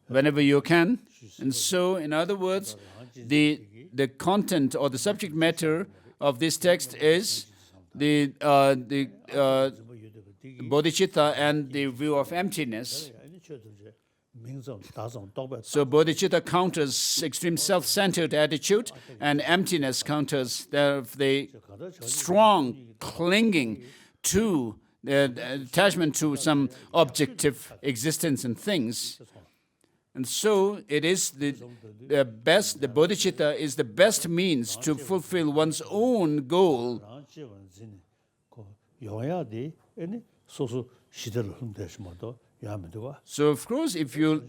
whenever you can. And so, in other words, the content or the subject matter of this text is the bodhicitta and the view of emptiness. So bodhicitta counters extreme self-centered attitude, and emptiness counters the strong clinging to attachment to some objective existence and things. And so it is the bodhicitta is the best means to fulfill one's own goal. So, of course, if you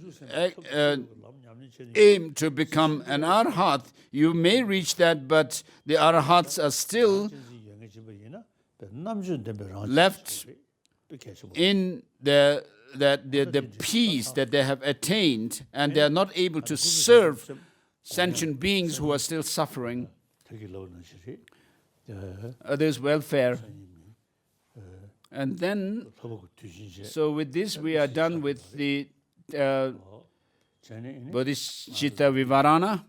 aim to become an arhat, you may reach that, but the arhats are still left in the peace that they have attained, and they are not able to serve sentient beings who are still suffering, others' welfare. And then, so with this, we are done with the Bodhicitta Vivarana.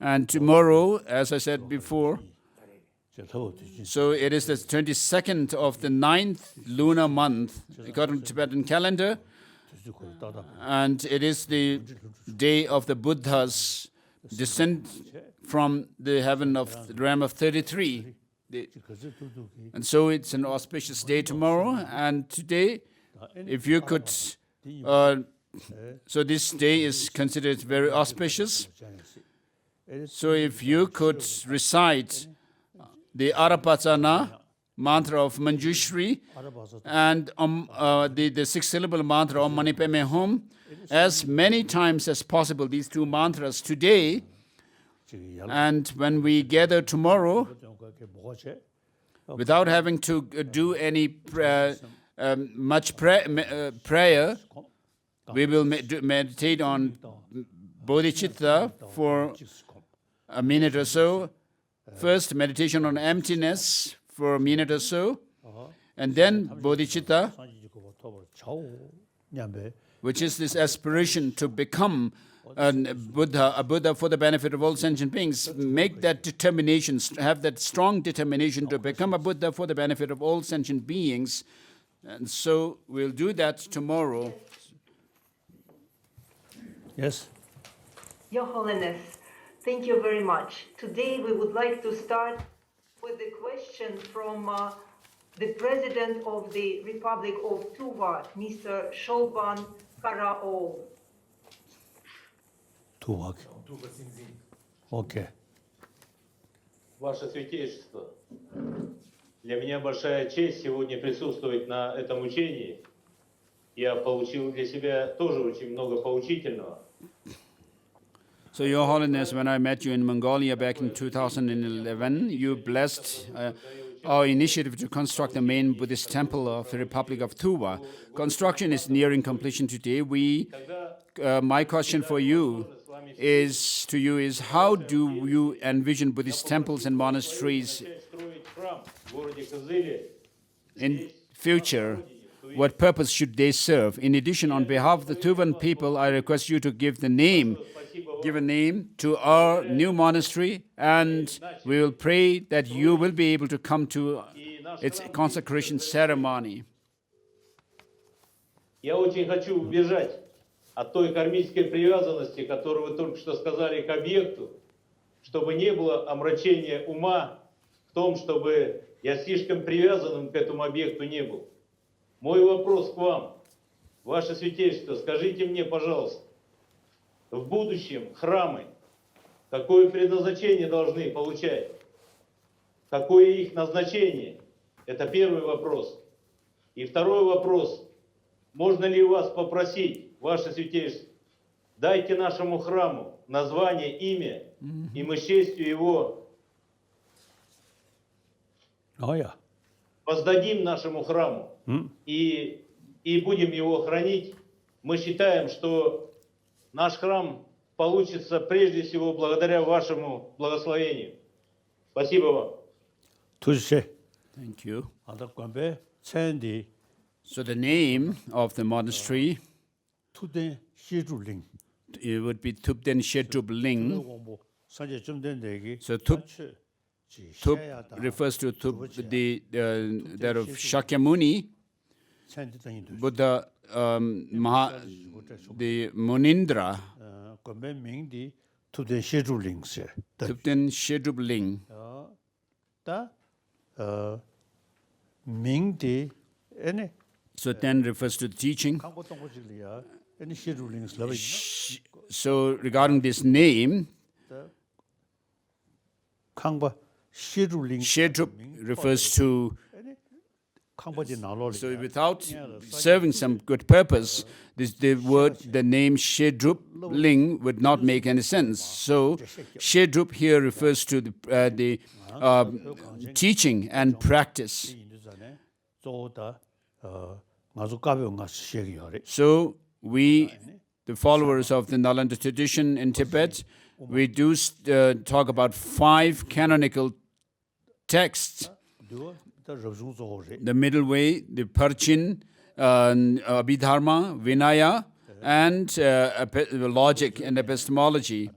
And tomorrow, as I said before, so it is the 22nd of the 9th lunar month, according to Tibetan calendar. And it is the day of the Buddha's descent from the heaven of the realm of 33. And so it's an auspicious day tomorrow, and today if you could, so this day is considered very auspicious. So if you could recite the Arapachana mantra of Manjushri and the six-syllable mantra of Mani Padme Hum as many times as possible, these two mantras today, and when we gather tomorrow, without having to do any much prayer, we will meditate on Bodhichitta for a minute or so. First, meditation on emptiness for a minute or so, and then Bodhichitta, which is this aspiration to become a Buddha for the benefit of all sentient beings. Make that determination, have that strong determination to become a Buddha for the benefit of all sentient beings. And so we'll do that tomorrow. Yes. Your Holiness, thank you very much. Today we would like to start with a question from the President of the Republic of Tuva, Mr. Shobhan Karaol. Tuva. Okay. Ваше Святейшество, для меня большая честь сегодня присутствовать на этом учении. Я получил для себя тоже очень много поучительного. So, Your Holiness, when I met you in Mongolia back in 2011, you blessed our initiative to construct the main Buddhist temple of the Republic of Tuva. Construction is nearing completion today. My question for you is, how do you envision Buddhist temples and monasteries in future? What purpose should they serve? In addition, on behalf of the Tuvan people, I request you to give a name to our new monastery, and we will pray that you will be able to come to its consecration ceremony. Я очень хочу убежать от той кармической привязанности, которую вы только что сказали, к объекту, чтобы не было омрачения ума в том, чтобы я слишком привязанным к этому объекту не был. Мой вопрос к вам, Ваше Святейшество, скажите мне, пожалуйста, в будущем храмы какое предназначение должны получать? Какое их назначение? Это первый вопрос. И второй вопрос. Можно ли у вас попросить, Ваше Святейшество, дайте нашему храму название, имя, и мы с честью его воздадим нашему храму и будем его хранить. Мы считаем, что наш храм получится прежде всего благодаря вашему благословению. Спасибо вам. Thank you. So the name of the monastery, it would be Tupden Shedrup Ling. So Tup refers to that of Shakyamuni, Buddha, the Munindra. Tupden Shedrup Ling. So then refers to the teaching. So regarding this name, Shedrup refers to, so without serving some good purpose, the name Shedrup Ling would not make any sense. So Shedrup here refers to the teaching and practice. So we, the followers of the Nalanda tradition in Tibet, we do talk about 5 canonical texts. The middle way, the Parchin, Abhidharma, Vinaya, and logic and epistemology.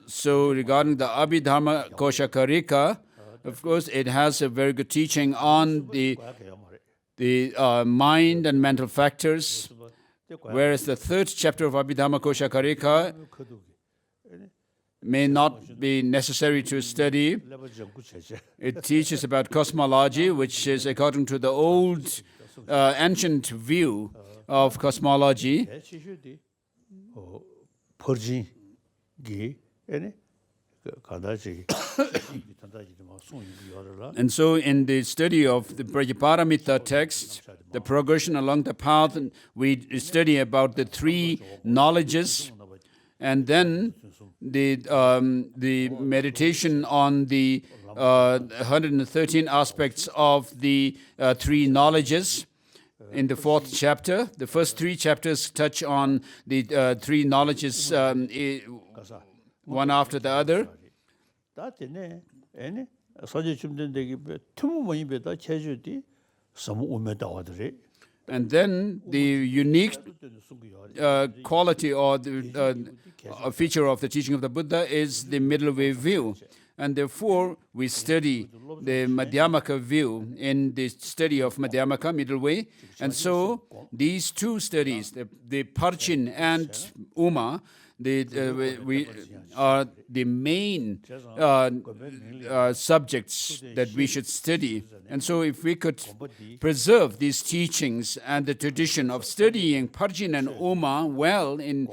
So regarding the Abhidharma Koshakarika, of course, it has a very good teaching on the mind and mental factors, whereas the 3rd chapter of Abhidharma Koshakarika may not be necessary to study. 레버 정구 체제. It teaches about cosmology, which is according to the old, ancient view of cosmology. 대치슈디 퍼진기 에네 가다지 단다지도 막 송이 비어라. And so in the study of the Prajnaparamita text, the progression along the path, we study about the three knowledges, and then the meditation on the 113 aspects of the three knowledges in the fourth chapter. The first three chapters touch on the three knowledges one after the other. 다때네 에네 소지 좀 된데기 투무 모임에다 체주디 서무 오메다 와들이. And then the unique quality or the feature of the teaching of the Buddha is the middle way view. And therefore, we study the Madhyamaka view in the study of Madhyamaka, middle way. And so, these two studies, the Parchin and Uma, we are the main subjects that we should study. And so if we could preserve these teachings and the tradition of studying Parjin and Uma well, and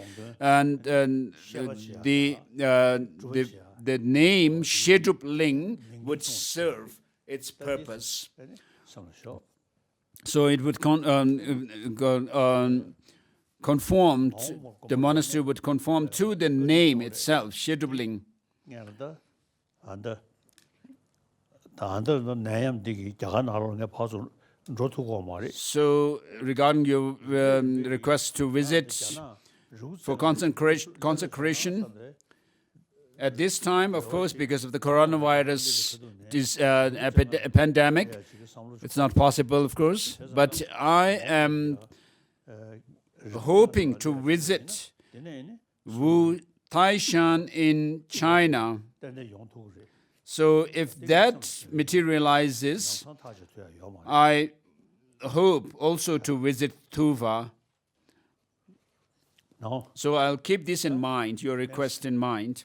the name Shedup Ling would serve its purpose. So it would conform, the monastery would conform to the name itself, Shedup Ling. So regarding your request to visit for consecration, at this time, of course, because of the coronavirus pandemic, it's not possible, of course, but I am hoping to visit Wu Taishan in China. So if that materializes, I hope also to visit Tuva. So I'll keep this in mind, your request in mind.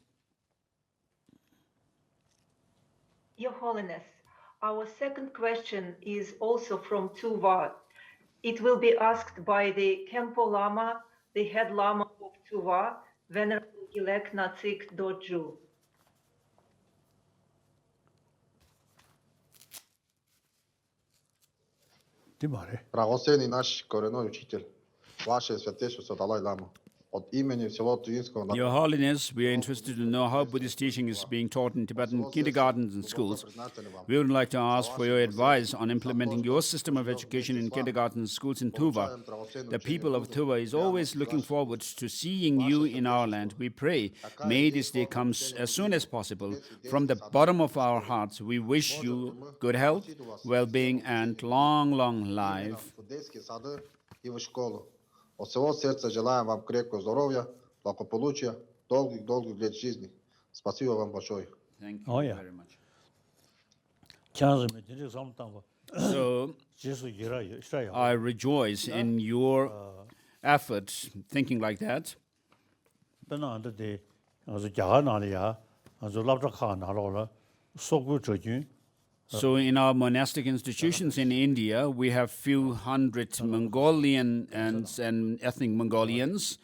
Your Holiness, our second question is also from Tuva. It will be asked by the Khenpo Lama, the head Lama of Tuva, Venerable Gilek Natsik Dorju. Драгоценный наш коренной учитель, Ваше Святейшество Далай Лама, от имени всего Туинского народа. Your Holiness, we are interested to know how Buddhist teaching is being taught in Tibetan kindergartens and schools. We would like to ask for your advice on implementing your system of education in kindergarten and schools in Tuva. The people of Tuva is always looking forward to seeing you in our land. We pray, may this day come as soon as possible. From the bottom of our hearts, we wish you good health, well-being, and long, long life. От всего сердца желаем вам крепкого здоровья, благополучия, долгих лет жизни. Спасибо вам большое. Thank you very much. So, I rejoice in your effort thinking like that. So in our monastic institutions in India, we have few hundred Mongolian and ethnic Mongolians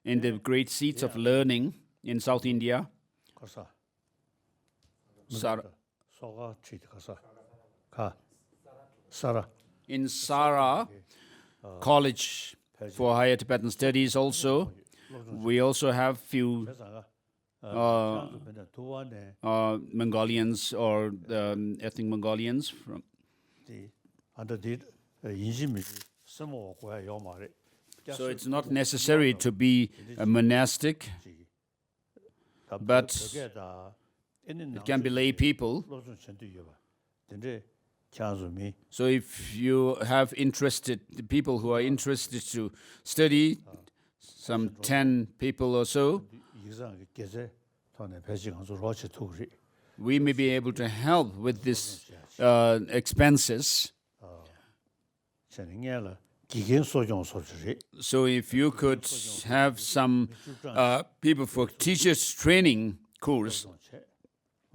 in the great seats of learning in South India. In Sara College for Higher Tibetan Studies also, we also have few Mongolians or ethnic Mongolians from. So it's not necessary to be a monastic, but it can be lay people. So if you have interested people who are interested to study, some 10 people or so, we may be able to help with this expenses. So if you could have some people for teachers training course.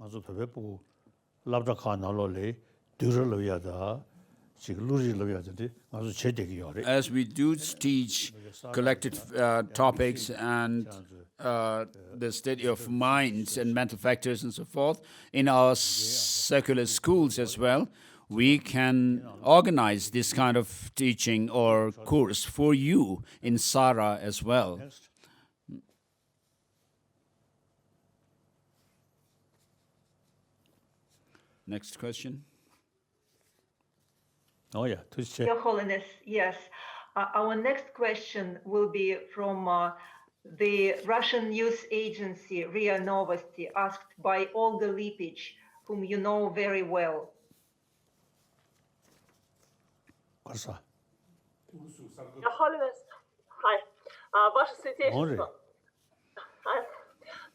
아주 배배부 랍다카 나로레 두르로야다 지금 루리로야데 아주 제대기 요래. As we do teach collected topics and the study of minds and mental factors and so forth in our secular schools as well, we can organize this kind of teaching or course for you in Sara as well. Next question. Oh yeah, to Your Holiness, yes. Our next question will be from the Russian news agency RIA Novosti, asked by Olga Lipich, whom you know very well. Your Holiness, hi. Ваше Святейшество.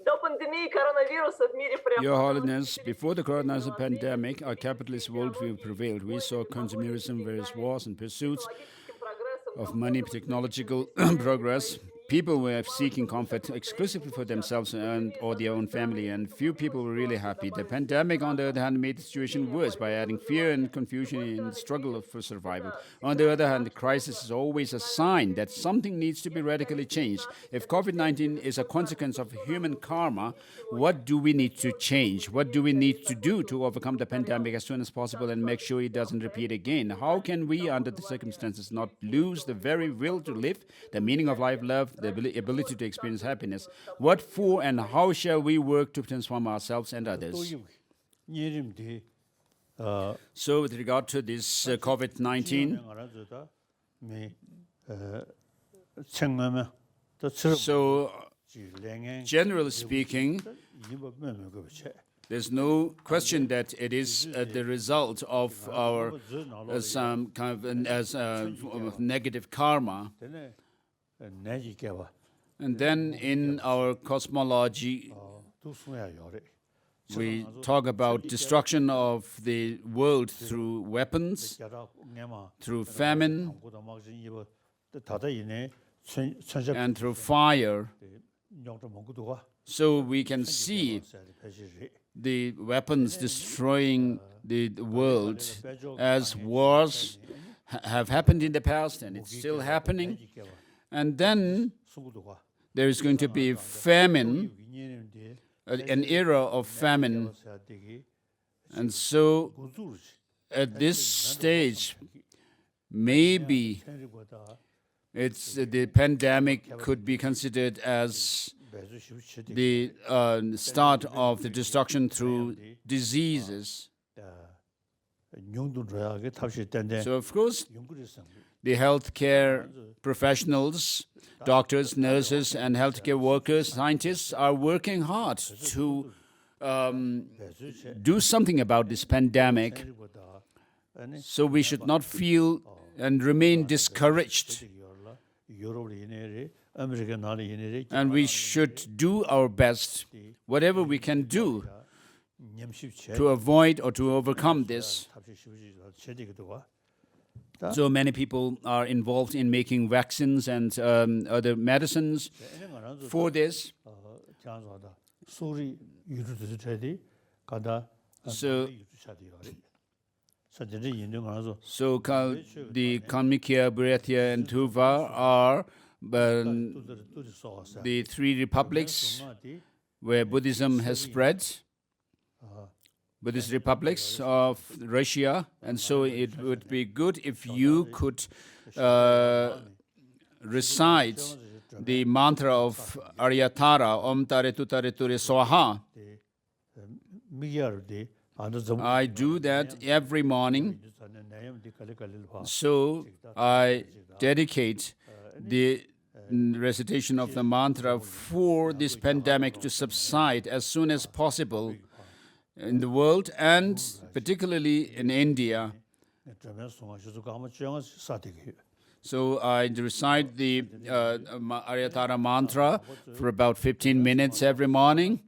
До пандемии коронавируса в мире Your Holiness, before the coronavirus pandemic, our capitalist worldview prevailed. We saw consumerism, various wars and pursuits of money, technological progress. People were seeking comfort exclusively for themselves and or their own family, and few people were really happy. The pandemic, on the other hand, made the situation worse by adding fear and confusion in the struggle for survival. On the other hand, the crisis is always a sign that something needs to be radically changed. If COVID-19 is a consequence of human karma, what do we need to change? What do we need to do to overcome the pandemic as soon as possible and make sure it doesn't repeat again? How can we, under the circumstances, not lose the very will to live, the meaning of life, love, the ability to experience happiness? What for and how shall we work to transform ourselves and others? So with regard to this COVID-19, so generally speaking, there's no question that it is the result of our some kind of negative karma. And then in our cosmology, we talk about destruction of the world through weapons, through famine, and through fire. So we can see the weapons destroying the world as wars have happened in the past, and it's still happening. And then there is going to be famine, an era of famine. And so at this stage, maybe the pandemic could be considered as the start of the destruction through diseases. So of course, the healthcare professionals, doctors, nurses, and healthcare workers, scientists are working hard to do something about this pandemic. So we should not feel and remain discouraged. And we should do our best, whatever we can do, to avoid or to overcome this. So many people are involved in making vaccines and other medicines for this. So the Kalmykia, Buryatia, and Tuva are the three republics where Buddhism has spread. Buddhist republics of Russia, and so it would be good if you could recite the mantra of Aryatara, Om Tare Tutare Ture Swaha. I do that every morning, so I dedicate the recitation of the mantra for this pandemic to subside as soon as possible in the world, and particularly in India. So I recite the Aryatara mantra for about 15 minutes every morning.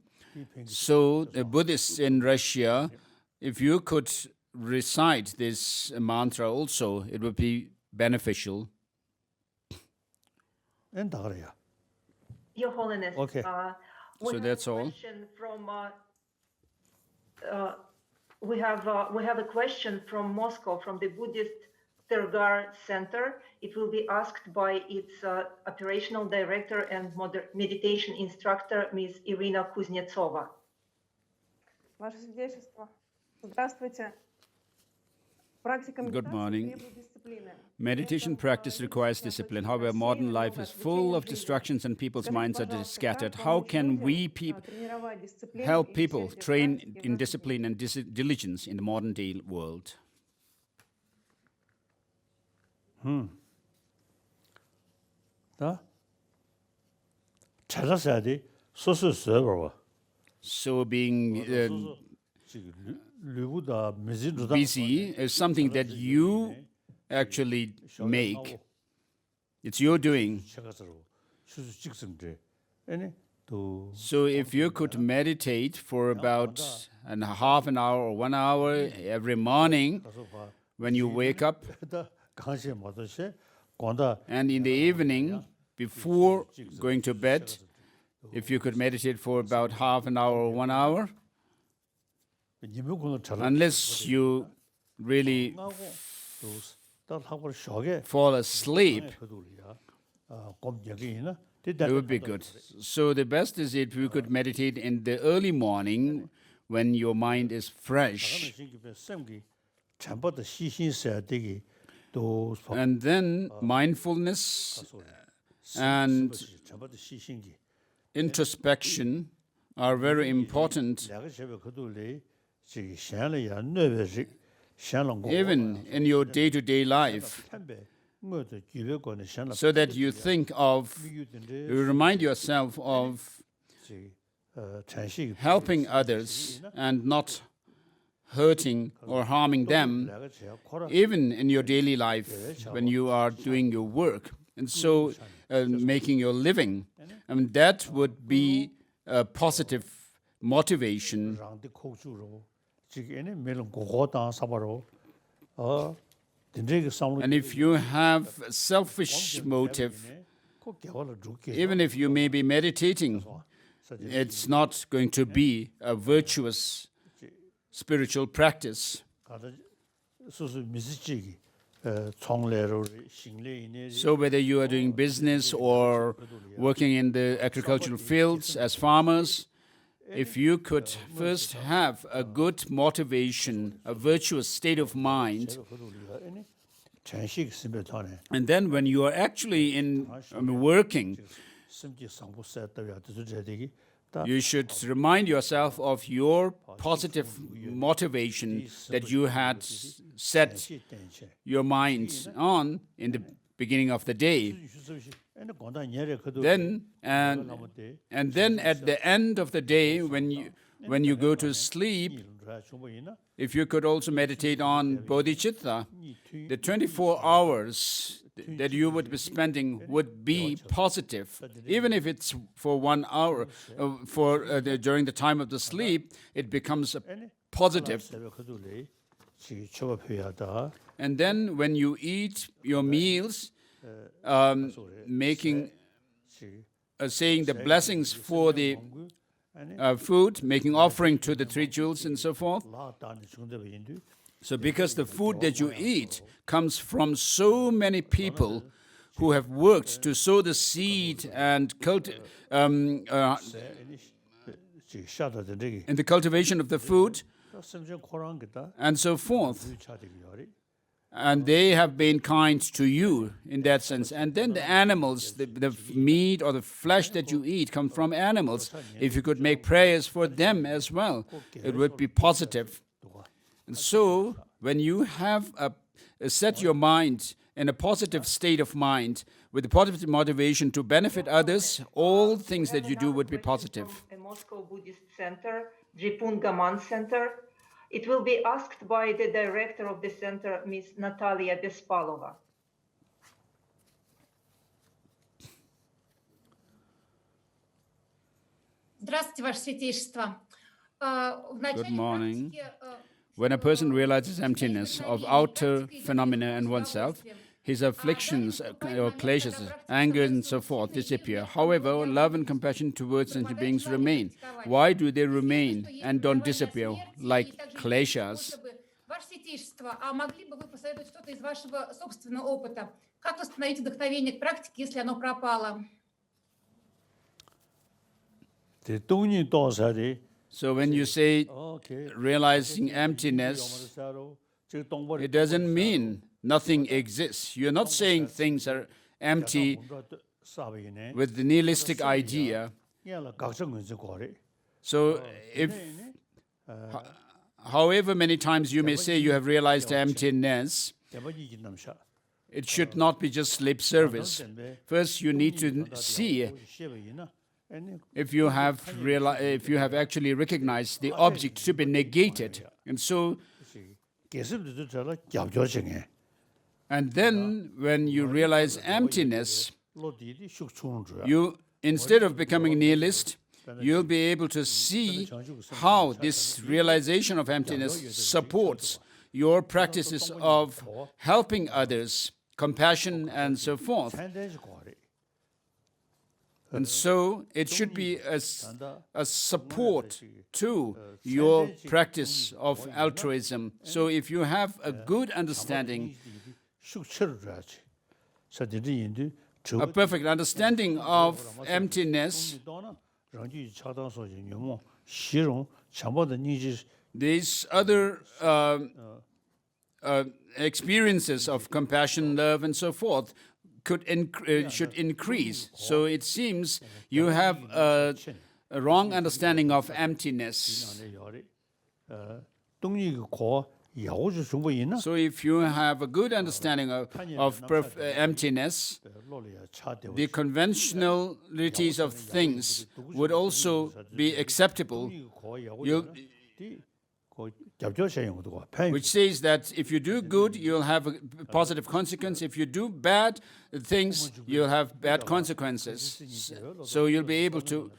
So the Buddhists in Russia, if you could recite this mantra also, it would be beneficial. Your Holiness, Okay. So that's all. We have a question from Moscow, from the Buddhist Tergar Center. It will be asked by its operational director and meditation instructor, Ms. Irina Kuznetsova. Ваше Святейшество, здравствуйте. Практика Good медитации morning. требует дисциплины. Meditation practice requires discipline. However, modern life is full of distractions and people's minds are scattered. How can we help people train in discipline and diligence in the modern day world? 찾았어야 돼. 소소서버. So being 류보다 메시주다. busy is something that you actually make. It's your doing. 수수 직성제. 아니 또 So if you could meditate for about half an hour or 1 hour every morning when you wake up, 강시에 맞듯이 권다 and in the evening before going to bed, if you could meditate for about half an hour or 1 hour, 니무고는 잘 unless you really 하고 쇼게 fall asleep, 그들이야. 곰 얘기나. it would be good. So the best is if you could meditate in the early morning when your mind is fresh. 전부터 시신해야 되기 또 And then mindfulness and 전부터 시신기. introspection are very important. 내가 제가 그들이 지금 샤라야 너베지 샤랑 Even in your day-to-day life, 뭐도 기백권의 샤라 so that you think of, you remind yourself of 찬식 helping others and not hurting or harming them, 내가 제가 코라 even in your daily life when you are doing your work. And so making your living, I mean, that would be a positive motivation. 랑디 코주로 지금 매는 고고다 사바로 And if you have a selfish motive, even if you may be meditating, it's not going to be a virtuous spiritual practice. So whether you are doing business or working in the agricultural fields as farmers, if you could first have a good motivation, a virtuous state of mind, and then when you are actually working, you should remind yourself of your positive motivation that you had set your mind on in the beginning of the day. Then and then at the end of the day, when you go to sleep, if you could also meditate on Bodhichitta, the 24 hours that you would be spending would be positive. Even if it's for 1 hour, during the time of the sleep, it becomes positive. And then when you eat your meals, saying the blessings for the food, making offering to the 3 jewels and so forth. So because the food that you eat comes from so many people who have worked to sow the seed and in the cultivation of the food and so forth. And they have been kind to you in that sense. And then the animals, the meat or the flesh that you eat come from animals. If you could make prayers for them as well, it would be positive. And so when you have set your mind in a positive state of mind, with a positive motivation to benefit others, all things that you do would be positive. A Moscow Buddhist Center, Jipun Gaman Center. It will be asked by the director of the center, Ms. Natalia Bespalova. Здравствуйте, Ваше Святейшество. Good morning. When a person realizes emptiness of outer phenomena and oneself, his afflictions or kleshas, anger and so forth disappear. However, love and compassion towards sentient beings remain. Why do they remain and don't disappear like kleshas? Ваше Святейшество, а могли бы вы посоветовать что-то из вашего собственного опыта? Как восстановить вдохновение к практике, если оно пропало? So when you say realizing emptiness, it doesn't mean nothing exists. You're not saying things are empty with the nihilistic idea. So however many times you may say you have realized emptiness, it should not be just lip service. First, you need to see if you have actually recognized the object to be negated. And so, and then when you realize emptiness, you, instead of becoming nihilist, you'll be able to see how this realization of emptiness supports your practices of helping others, compassion, and so forth. And so it should be a support to your practice of altruism. So if you have a good understanding, a perfect understanding of emptiness, these other experiences of compassion, love, and so forth should increase. So it seems you have a wrong understanding of emptiness. So if you have a good understanding of emptiness, the conventionalities of things would also be acceptable, which says that if you do good, you'll have a positive consequence. If you do bad things, you'll have bad consequences. So you'll be able to...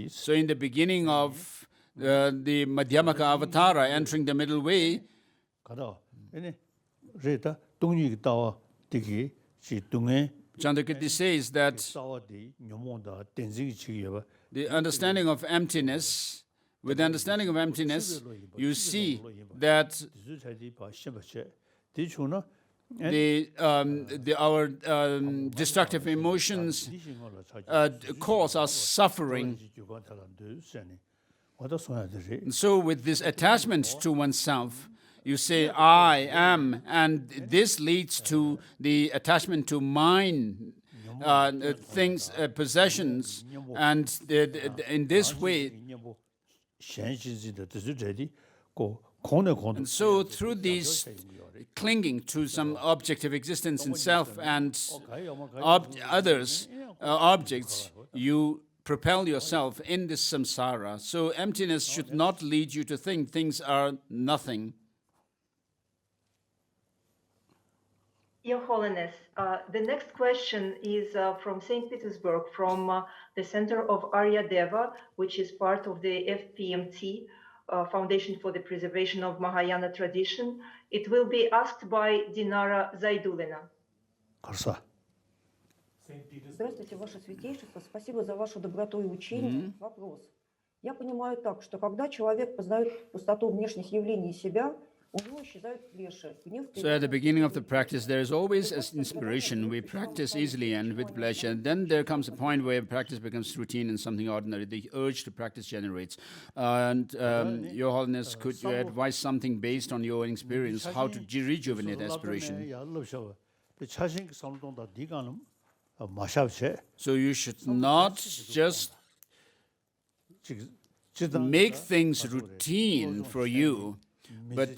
So in the beginning of the Madhyamaka Avatara, entering the middle way, Chandrakirti says that the understanding of emptiness, with the understanding of emptiness, you see that our destructive emotions cause us suffering. And so with this attachment to oneself, you say, I am, and this leads to the attachment to mine, things, possessions, and in this way, and so through these clinging to some objective existence in self and others, objects, you propel yourself in this samsara. So emptiness should not lead you to think things are nothing. Your Holiness, the next question is from St. Petersburg, from the Center of Arya Deva, which is part of the FPMT, Foundation for the Preservation of Mahayana Tradition. It will be asked by Dinara Zaidulina. Здравствуйте, Ваше Святейшество. Спасибо за вашу доброту и учение. Вопрос. Я понимаю так, что когда человек познает пустоту внешних явлений себя, у него исчезают клеши. So at the beginning of the practice, there is always an inspiration. We practice easily and with pleasure. And then there comes a point where practice becomes routine and something ordinary. The urge to practice generates. And Your Holiness, could you advise something based on your experience, how to rejuvenate aspiration? So you should not just make things routine for you, but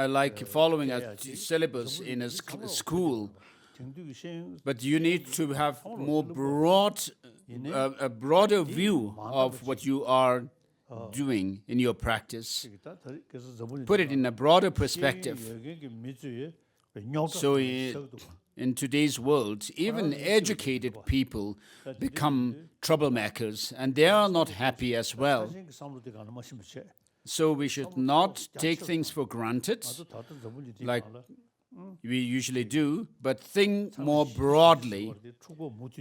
like following a syllabus in a school. But you need to have more a broader view of what you are doing in your practice. Put it in a broader perspective. So in today's world, even educated people become troublemakers, and they are not happy as well. So we should not take things for granted, like we usually do, but think more broadly.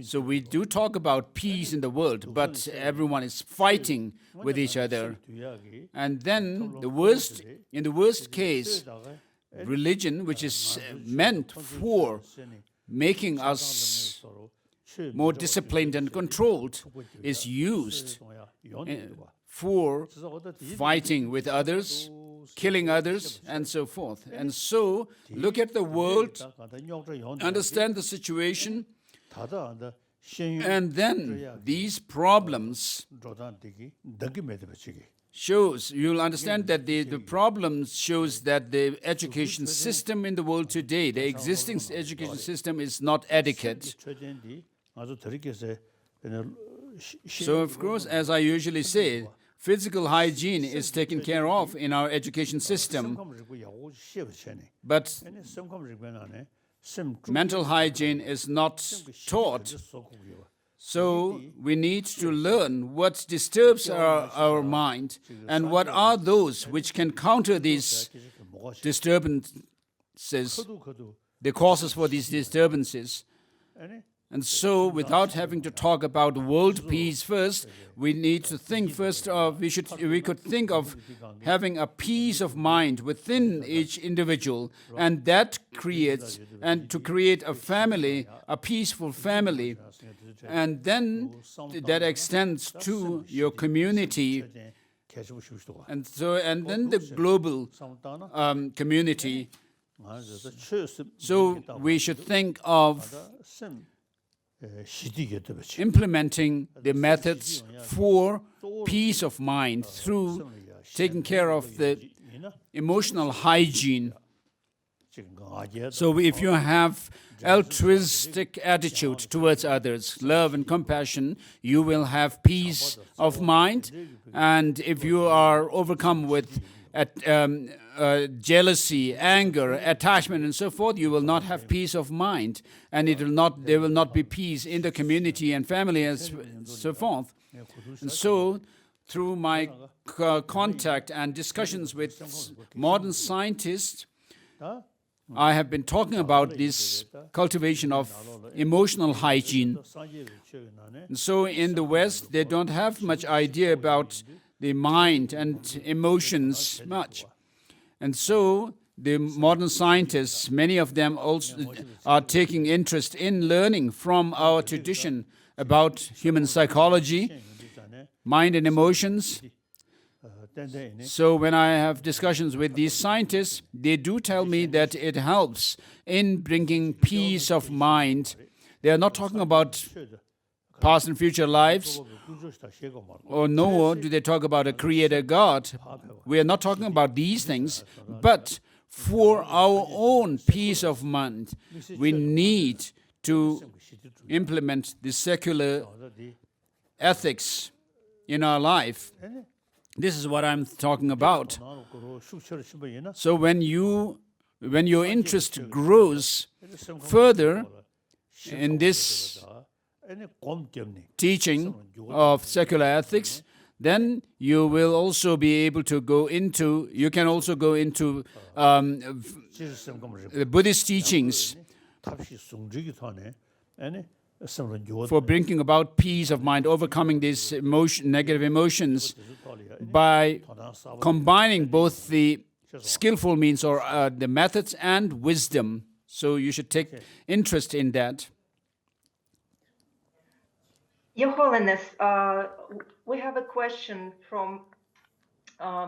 So we do talk about peace in the world, but everyone is fighting with each other. And then in the worst case, religion, which is meant for making us more disciplined and controlled, is used for fighting with others, killing others, and so forth. And so, look at the world, understand the situation, and then these problems shows, you'll understand that the problems shows that the education system in the world today, the existing education system is not adequate. So, of course, as I usually say, physical hygiene is taken care of in our education system, but mental hygiene is not taught. So we need to learn what disturbs our mind and what are those which can counter these disturbances, the causes for these disturbances. And so, without having to talk about world peace first, we need to think first of, we could think of having a peace of mind within each individual, and that creates, and to create a family, a peaceful family, and then that extends to your community, and so, and then the global community. So we should think of implementing the methods for peace of mind through taking care of the emotional hygiene. So if you have altruistic attitude towards others, love and compassion, you will have peace of mind. And if you are overcome with jealousy, anger, attachment, and so forth, you will not have peace of mind, and there will not be peace in the community and family, and so forth. And so, through my contact and discussions with modern scientists, I have been talking about this cultivation of emotional hygiene. And so, in the West, they don't have much idea about the mind and emotions much. And so the modern scientists, many of them also are taking interest in learning from our tradition about human psychology, mind and emotions. So when I have discussions with these scientists, they do tell me that it helps in bringing peace of mind. They are not talking about past and future lives, or nor do they talk about a creator God. We are not talking about these things, but for our own peace of mind, we need to implement the secular ethics in our life. This is what I'm talking about. So when your interest grows further in this teaching of secular ethics, then you will also be able to go into, you can also go into Buddhist teachings for bringing about peace of mind, overcoming these negative emotions by combining both the skillful means or the methods and wisdom. So you should take interest in that. Your Holiness, we have a question from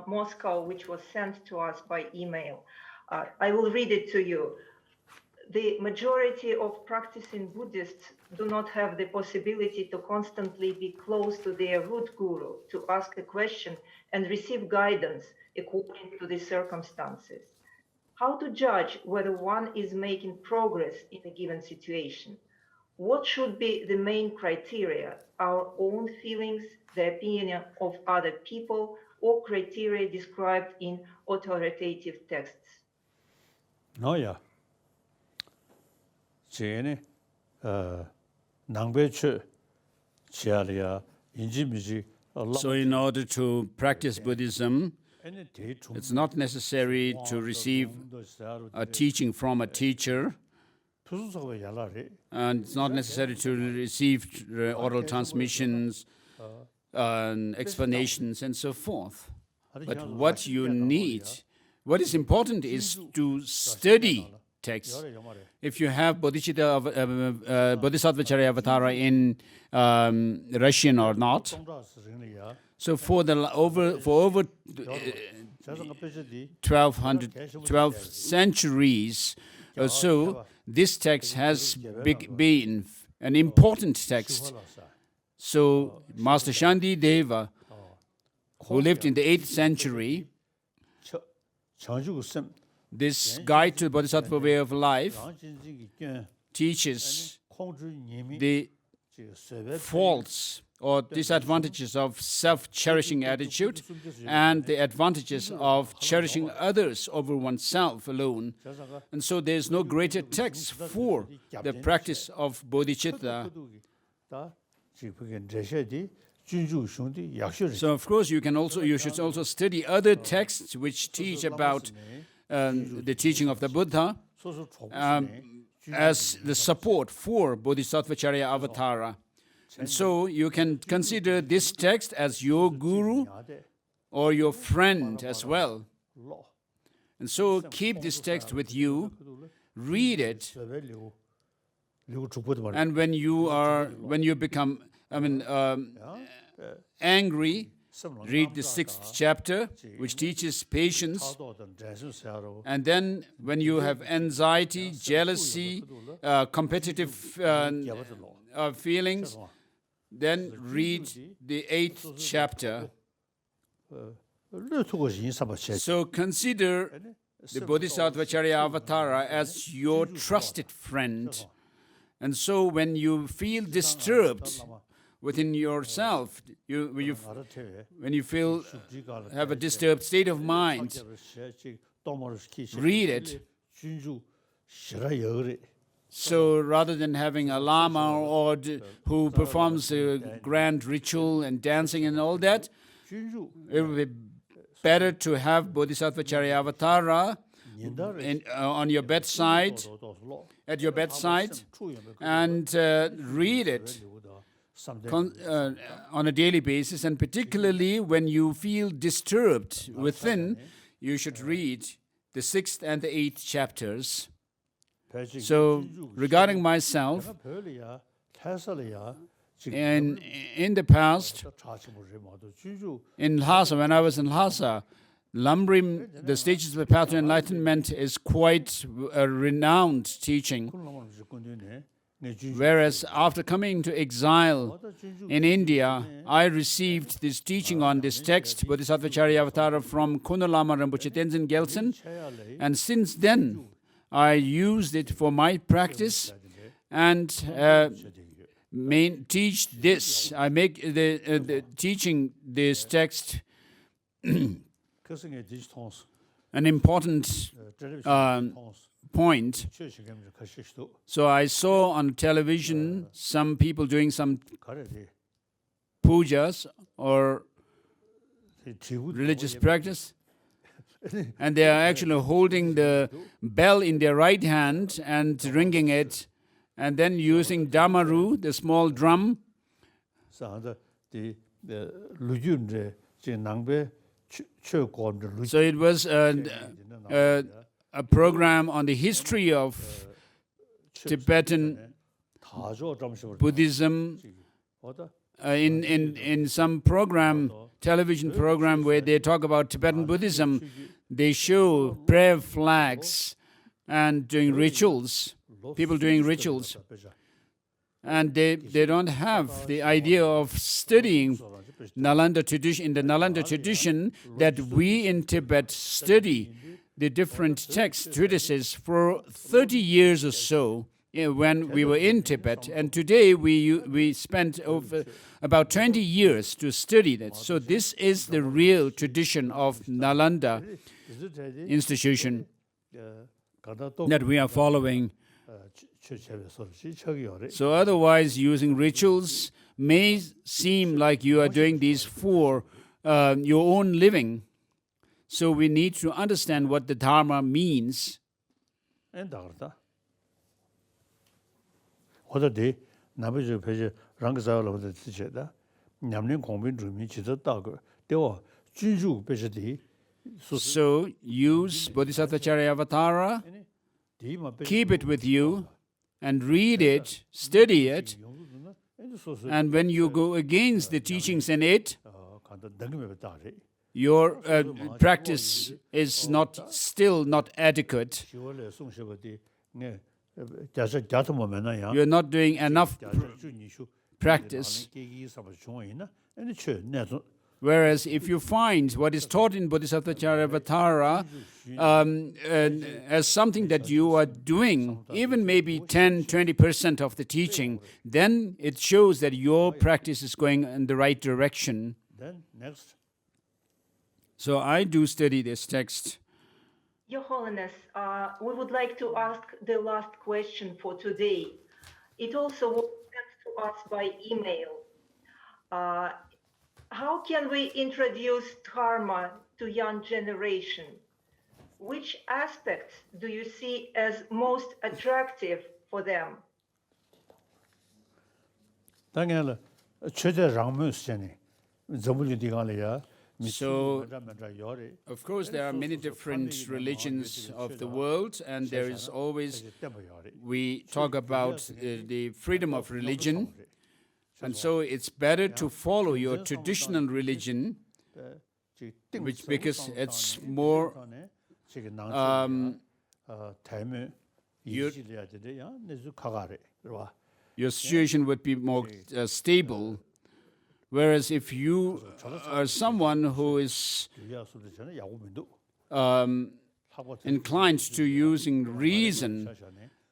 Moscow, which was sent to us by email. I will read it to you. The majority of practicing Buddhists do not have the possibility to constantly be close to their root guru to ask a question and receive guidance according to the circumstances. How to judge whether one is making progress in a given situation? What should be the main criteria? Our own feelings, the opinion of other people, or criteria described in authoritative texts? No, yeah. So in order to practice Buddhism, It's not necessary to receive a teaching from a teacher, and it's not necessary to receive oral transmissions and explanations and so forth. But what you need, what is important is to study text. If you have Bodhichitta, Bodhisattvacharya Avatara in Russian or not, so for over 12 centuries or so, this text has been an important text. So Master Shanti Deva, who lived in the 8th century, this guide to the Bodhisattva way of life teaches the faults or disadvantages of self-cherishing attitude and the advantages of cherishing others over oneself alone. And so there's no greater text for the practice of bodhicitta. So of course you should also study other texts which teach about the teaching of the Buddha as the support for Bodhisattvacharya Avatara. And so you can consider this text as your guru or your friend as well. And so keep this text with you, read it, and when you become angry, read the 6th chapter, which teaches patience. And then when you have anxiety, jealousy, competitive feelings, then read the 8th chapter. So consider the Bodhisattvacharya Avatara as your trusted friend. And so when you feel disturbed within yourself, when you have a disturbed state of mind, read it. So rather than having a Lama or who performs a grand ritual and dancing and all that, it would be better to have Bodhisattvacharya Avatara on your bedside, at your bedside, and read it on a daily basis. And particularly when you feel disturbed within, you should read the 6th and the 8th chapters. So regarding myself, in the past, in Lhasa, when I was in Lhasa, Lumbrim, the stages of the path to enlightenment, is quite a renowned teaching. Whereas after coming to exile in India, I received this teaching on this text, Bodhisattvacharya Avatara, from Kuno Lama Rinpoche Tenzin Gelsen, and since then I used it for my practice and teach this. I make the teaching this text an important point. So I saw on television some people doing some pujas or religious practice, and they are actually holding the bell in their right hand and ringing it, and then using damaru, the small drum. So it was a program on the history of Tibetan Buddhism in some program, television program where they talk about Tibetan Buddhism. They show prayer flags and doing rituals, people doing rituals. And they don't have the idea of studying Nalanda tradition, in the Nalanda tradition, that we in Tibet study the different text treatises for 30 years or so when we were in Tibet. And today we spent over about 20 years to study that. So this is the real tradition of Nalanda institution that we are following. So otherwise, using rituals may seem like you are doing these for your own living. So we need to understand what the Dharma means. 엔다 그러다. 어디 나머지 페이지 랑가자로 되지다. 냠린 공빈 주민 지졌다고. 대와 준주 베시디. So use Bodhisattva Charyavatara, keep it with you, and read it, study it, and when you go against the teachings in it, your practice is still not adequate. You're not doing enough practice. Whereas if you find what is taught in Bodhisattva Charyavatara as something that you are doing, even maybe 10-20% of the teaching, then it shows that your practice is going in the right direction. Then next. So I do study this text. Your Holiness, we would like to ask the last question for today. It also was sent to us by email. How can we introduce Dharma to young generation? Which aspects do you see as most attractive for them? 당연히 최대 랑문스잖니. 저분이 디가래야. So, of course, there are many different religions of the world, and there is always, we talk about the freedom of religion, and so it's better to follow your traditional religion, because it's more, your situation would be more stable. Whereas if you are someone who is inclined to using reason,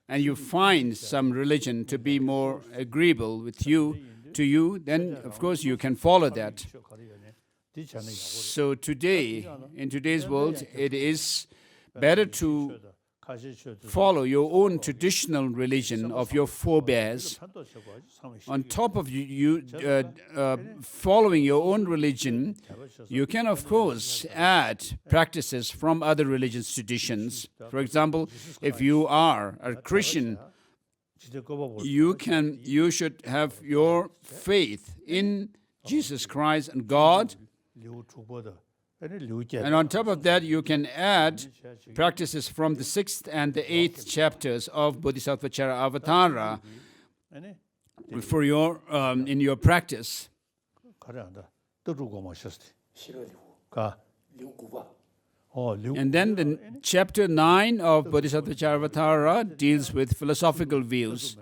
and you find some religion to be more agreeable with you, then of course you can follow that. So today, in today's world, it is better to follow your own traditional religion of your forebears. On top of you following your own religion, you can of course add practices from other religious traditions. For example, if you are a Christian, you should have your faith in Jesus Christ and God. And on top of that, you can add practices from the 6th and the 8th chapters of Bodhisattva Charyavatara for your in your practice. And then the chapter 9 of Bodhisattva Charyavatara deals with philosophical views.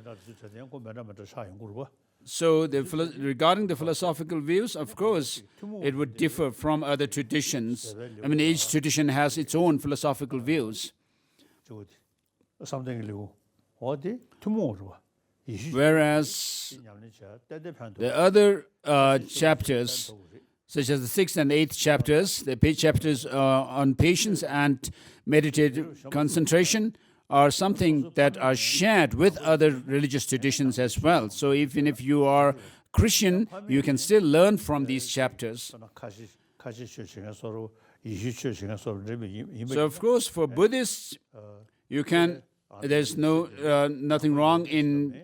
So regarding the philosophical views, of course, it would differ from other traditions. I mean, each tradition has its own philosophical views. Whereas the other chapters, such as the 6th and 8th chapters, the chapters on patience and meditative concentration, are something that are shared with other religious traditions as well. So even if you are Christian, you can still learn from these chapters. So of course, for Buddhists, you can. There's nothing wrong in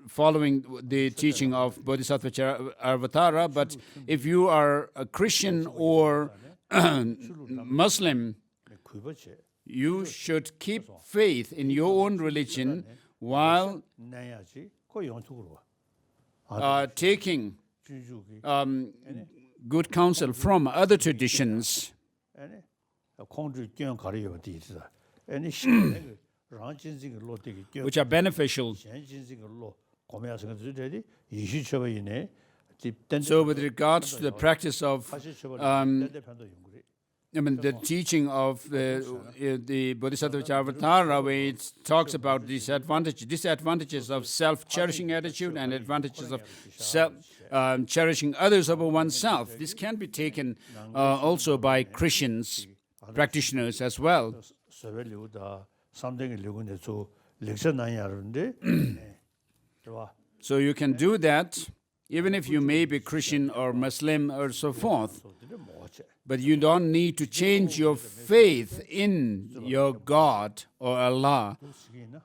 following the teaching of Bodhisattva Charyavatara, but if you are a Christian or Muslim, you should keep faith in your own religion while taking good counsel from other traditions. Which are beneficial. So with regards to the practice of the teaching of the Bodhisattva Charyavatara, where it talks about disadvantages of self-cherishing attitude and advantages of cherishing others over oneself. This can be taken also by Christians, practitioners as well. So you can do that, even if you may be Christian or Muslim or so forth, 소들이 뭐지? but you don't need to change your faith in your God or Allah. 시기나.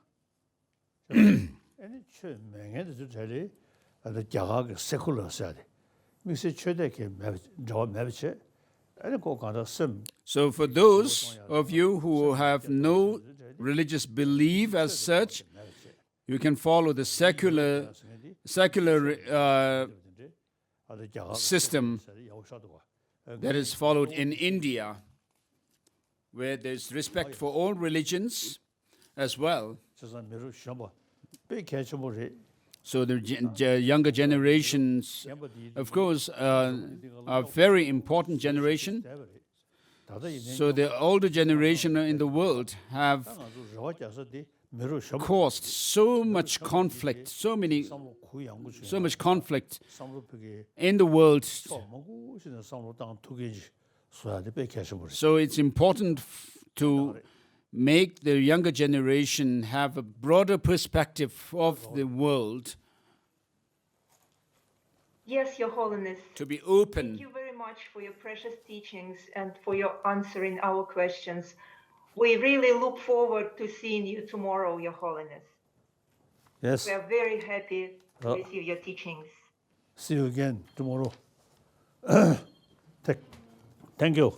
아니 최 맹해도 저리 아주 자가가 세쿨러서야 돼. 미세 최대게 저 매비체. 아니 꼭 가서 심 So for those of you who have no religious belief as such, you can follow the secular system that is followed in India, where there's respect for all religions as well. So the younger generations, of course, are a very important generation. So the older generation in the world have caused so much conflict, so much conflict in the world. So it's important to make the younger generation have a broader perspective of the world. Yes, Your Holiness. To be open. Thank you very much for your precious teachings and for your answering our questions. We really look forward to seeing you tomorrow, Your Holiness. Yes. We are very happy to receive your teachings. See you again tomorrow. Thank you.